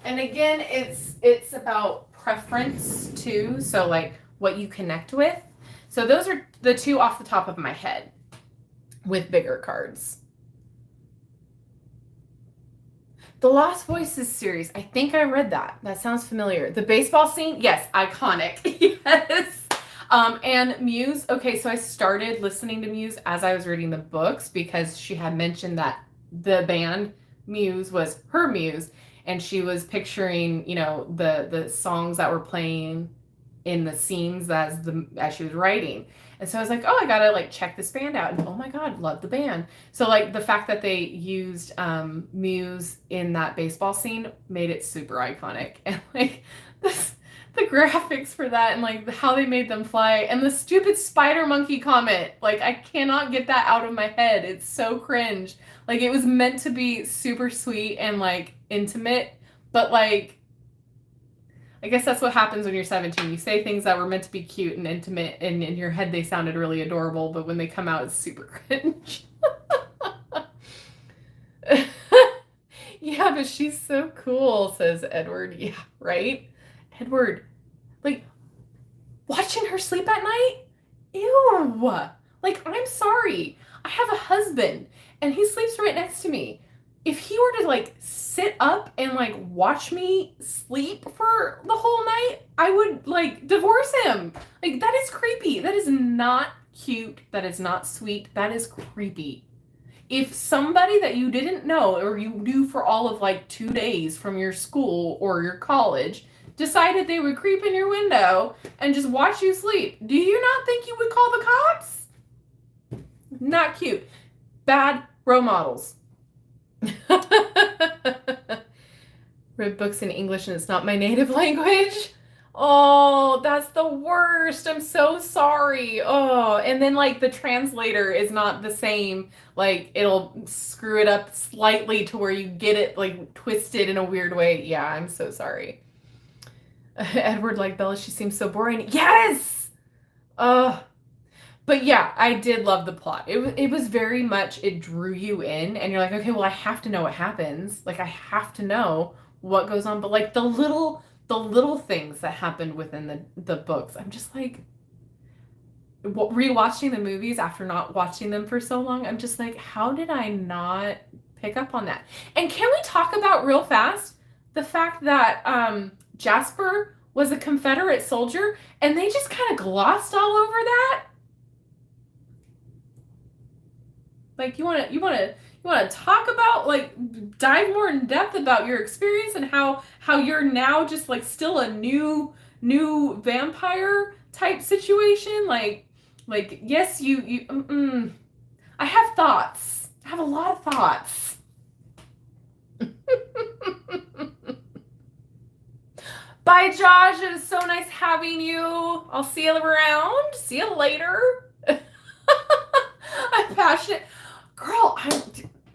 And again, it's about preference too. So like what you connect with. So those are the two off the top of my head with bigger cards. The Lost Voices series. I think I read that. That sounds familiar. The baseball scene? Yes, iconic. Yes. And Muse. Okay, so I started listening to Muse as I was reading the books because she had mentioned that the band Muse was her muse, and she was picturing, you know, the songs that were playing in the scenes as she was writing. And so I was like, oh, I gotta like check this band out. And oh my God, love the band. So like the fact that they used Muse in that baseball scene made it super iconic. And like the graphics for that and like how they made them fly and the stupid spider monkey comment. Like I cannot get that out of my head. It's so cringe. Like it was meant to be super sweet and like intimate, but like I guess that's what happens when you're 17. You say things that were meant to be cute and intimate, and in your head they sounded really adorable, but when they come out, it's super cringe. Yeah, but she's so cool, says Edward. Yeah, right? Edward, like, watching her sleep at night? Ew. Like, I'm sorry. I have a husband, and he sleeps right next to me. If he were to like sit up and like watch me sleep for the whole night, I would like divorce him. Like that is creepy. That is not cute. That is not sweet. That is creepy. If somebody that you didn't know or you knew for all of like 2 days from your school or your college decided they would creep in your window and just watch you sleep, do you not think you would call the cops? Not cute. Bad role models. Read books in English and it's not my native language. Oh, that's the worst. I'm so sorry. Oh, and then like the translator is not the same. Like it'll screw it up slightly to where you get it like twisted in a weird way. Yeah, I'm so sorry. Edward like Bella, she seems so boring. Yes. But yeah, I did love the plot. It was very much, it drew you in and you're like, okay, well, I have to know what happens. Like I have to know what goes on. But like the little things that happened within the books, I'm just like, rewatching the movies after not watching them for so long, I'm just like, how did I not pick up on that? And can we talk about real fast the fact that Jasper was a Confederate soldier and they just kind of glossed all over that? Like you want to talk about, like, dive more in depth about your experience and how you're now just like still a new vampire type situation. Like yes, I have thoughts. I have a lot of thoughts. Bye, Josh. It was so nice having you. I'll see you around. See you later. I'm passionate. Girl,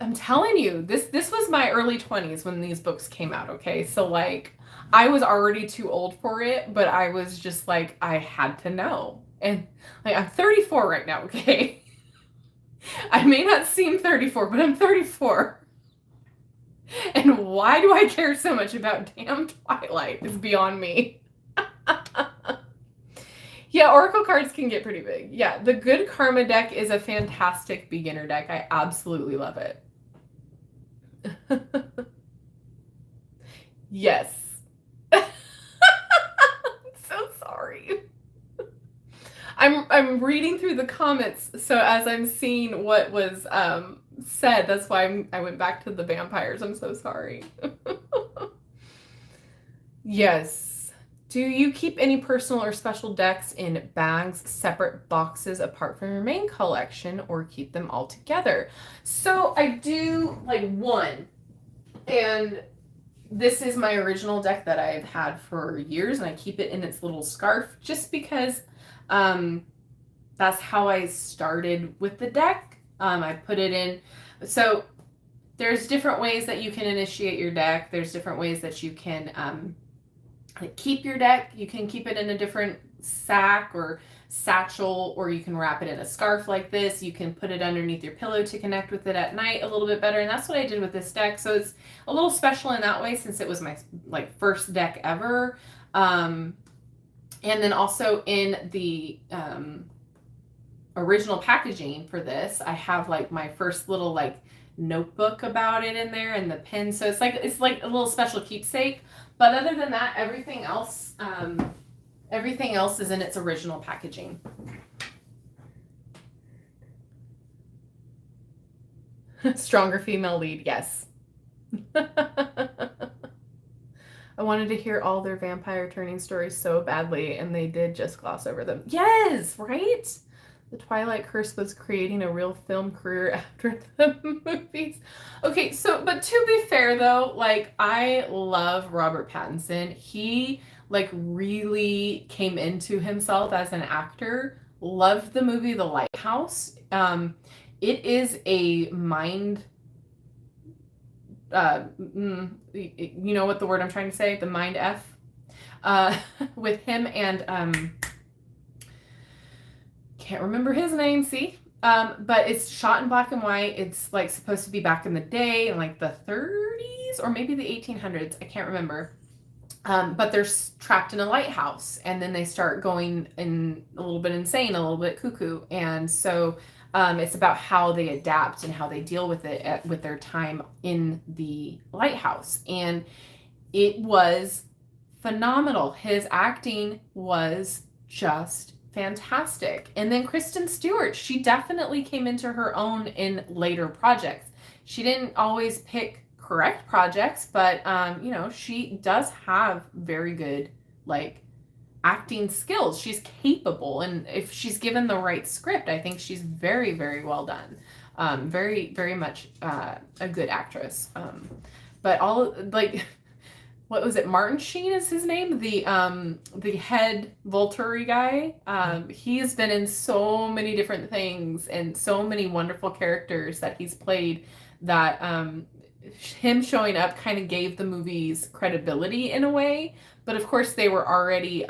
I'm telling you, this was my early 20s when these books came out, okay? So, like, I was already too old for it, but I was just, like, I had to know. And, like, I'm 34 right now, okay? I may not seem 34, but I'm 34. And why do I care so much about damn Twilight is beyond me. Yeah, Oracle cards can get pretty big. Yeah, the Good Karma deck is a fantastic beginner deck. I absolutely love it. Yes. I'm so sorry. I'm reading through the comments, so as I'm seeing what was said, that's why I went back to the vampires. I'm so sorry. Yes. Do you keep any personal or special decks in bags, separate boxes apart from your main collection, or keep them all together? So I do like one, and this is my original deck that I've had for years, and I keep it in its little scarf just because that's how I started with the deck. I put it in. So there's different ways that you can initiate your deck. There's different ways that you can keep your deck. You can keep it in a different sack or satchel, or you can wrap it in a scarf like this. You can put it underneath your pillow to connect with it at night a little bit better, and that's what I did with this deck. So it's a little special in that way, since it was my first deck ever. And then also in the original packaging for this, I have my first little notebook about it in there, and the pin. So it's like a little special keepsake. But other than that, everything else is in its original packaging. Stronger female lead, yes. I wanted to hear all their vampire turning stories so badly, and they did just gloss over them. Yes, right? The Twilight Curse was creating a real film career after the movies. Okay, so, but to be fair though, I love Robert Pattinson. He, really came into himself as an actor. Loved the movie The Lighthouse. It is a mind... you know what the word I'm trying to say? The mind F. With him and... can't remember his name, see? But it's shot in black and white. It's supposed to be back in the day, in the 30s or maybe the 1800s. I can't remember. But they're trapped in a lighthouse, and then they start going in a little bit insane, a little bit cuckoo. And so it's about how they adapt and how they deal with it with their time in the lighthouse. And it was phenomenal. His acting was just fantastic. And then Kristen Stewart, she definitely came into her own in later projects. She didn't always pick correct projects, but she does have very good acting skills. She's capable, and if she's given the right script, I think she's very, very well done. Very, very much a good actress. But all what was it? Martin Sheen is his name. The head Volturi guy. He has been in so many different things and so many wonderful characters that he's played, that him showing up kind of gave the movies credibility in a way. But of course they were already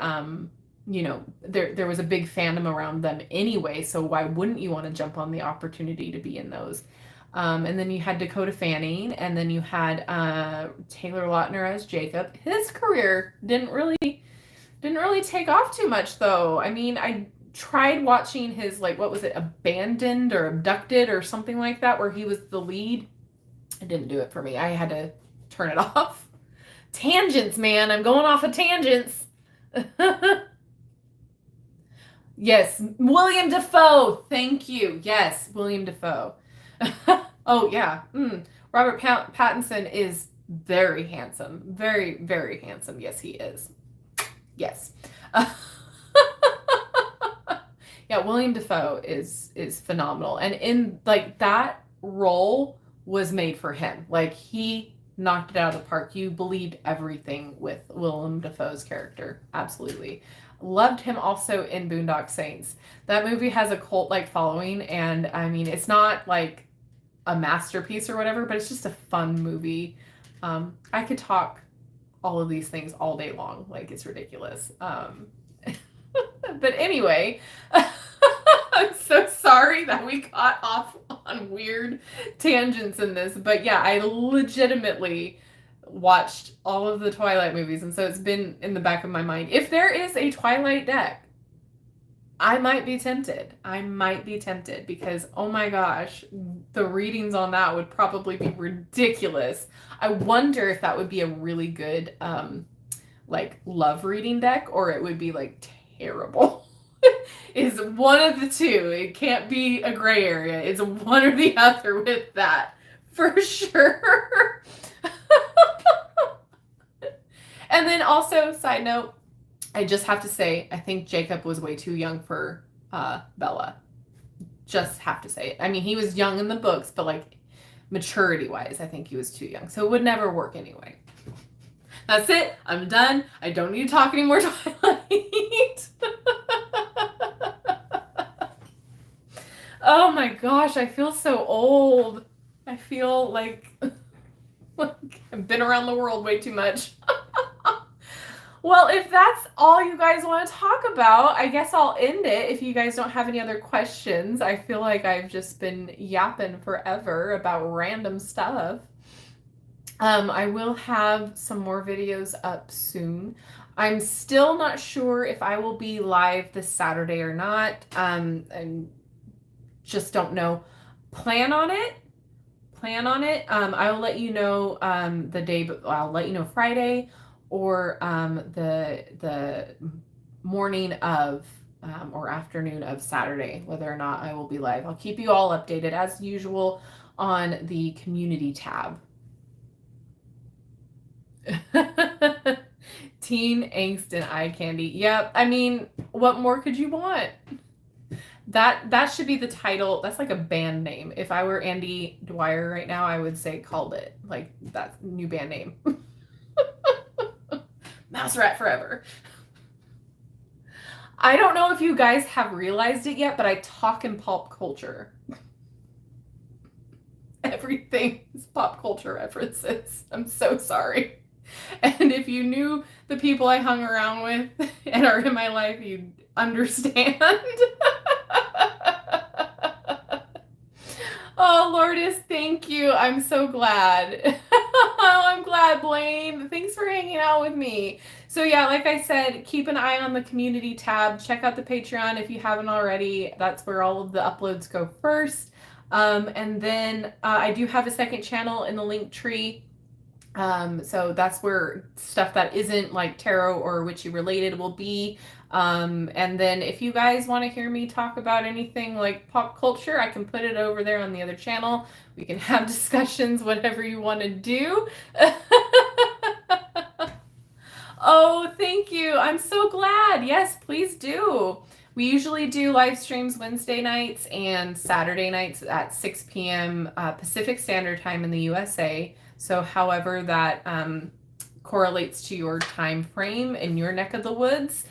there was a big fandom around them anyway, so why wouldn't you want to jump on the opportunity to be in those? And then you had Dakota Fanning, and then you had Taylor Lautner as Jacob. His career didn't really take off too much, though. I mean, I tried watching his what was it, Abandoned or Abducted or something like that, where he was the lead. It didn't do it for me. I had to turn it off. Tangents, man. I'm going off of tangents. Yes, William Dafoe. Thank you. Yes, William Dafoe. Oh, yeah. Robert Pattinson is very handsome. Very, very handsome. Yes, he is. Yes. Yeah, William Dafoe is phenomenal. And in that role was made for him. He knocked it out of the park. You believed everything with Willem Dafoe's character. Absolutely. Loved him also in Boondock Saints. That movie has a cult-like following, and I mean, it's not a masterpiece or whatever, but it's just a fun movie. I could talk all of these things all day long. It's ridiculous. But anyway, I'm so sorry that we got off on weird tangents in this, but yeah, I legitimately watched all of the Twilight movies, and so it's been in the back of my mind. If there is a Twilight deck I might be tempted. Because, oh my gosh, the readings on that would probably be ridiculous. I wonder if that would be a really good, like, love reading deck, or it would be, like, terrible. Is one of the two. It can't be a gray area. It's one or the other with that, for sure. And then also, side note, I just have to say, I think Jacob was way too young for Bella. Just have to say it. I mean, he was young in the books, but like maturity-wise, I think he was too young. So it would never work anyway. That's it. I'm done. I don't need to talk anymore, Twilight. Oh my gosh, I feel so old. I feel like I've been around the world way too much. Well, if that's all you guys want to talk about, I guess I'll end it if you guys don't have any other questions. I feel like I've just been yapping forever about random stuff. I will have some more videos up soon. I'm still not sure if I will be live this Saturday or not. I just don't know. Plan on it. I'll let you know the day, but I'll let you know Friday, or the morning of or afternoon of Saturday, whether or not I will be live. I'll keep you all updated as usual on the community tab. Teen angst and eye candy. Yep. I mean, what more could you want? That should be the title. That's like a band name. If I were Andy Dwyer right now, I would say called it. Like, that new band name. Mouse Rat Forever. I don't know if you guys have realized it yet, but I talk in pop culture. Everything is pop culture references. I'm so sorry. And if you knew the people I hung around with and are in my life, you'd understand. Oh, Lourdes, thank you. I'm so glad. Oh, I'm glad, Blaine. Thanks for hanging out with me. So yeah, like I said, keep an eye on the community tab. Check out the Patreon if you haven't already. That's where all of the uploads go first. And then I do have a second channel in the link tree. So that's where stuff that isn't like tarot or witchy related will be. And then if you guys want to hear me talk about anything like pop culture, I can put it over there on the other channel. We can have discussions, whatever you want to do. Oh, thank you. I'm so glad. Yes, please do. We usually do live streams Wednesday nights and Saturday nights at 6 p.m. Pacific Standard Time in the USA. So however that correlates to your time frame in your neck of the woods.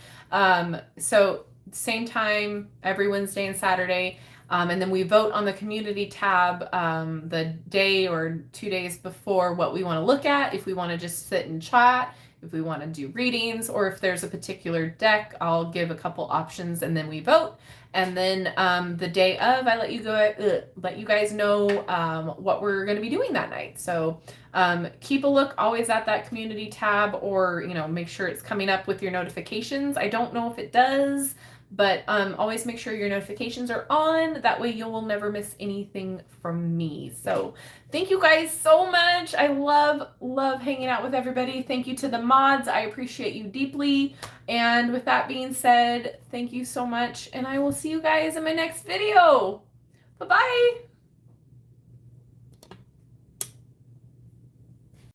So same time every Wednesday and Saturday. And then we vote on the community tab the day or 2 days before what we want to look at. If we want to just sit and chat, if we want to do readings, or if there's a particular deck, I'll give a couple options and then we vote. And then the day of, I let you guys know what we're going to be doing that night. So keep a look always at that community tab, or make sure it's coming up with your notifications. I don't know if it does, but always make sure your notifications are on. That way you will never miss anything from me. So thank you guys so much. I love hanging out with everybody. Thank you to the mods. I appreciate you deeply. And with that being said, thank you so much. And I will see you guys in my next video. Bye-bye.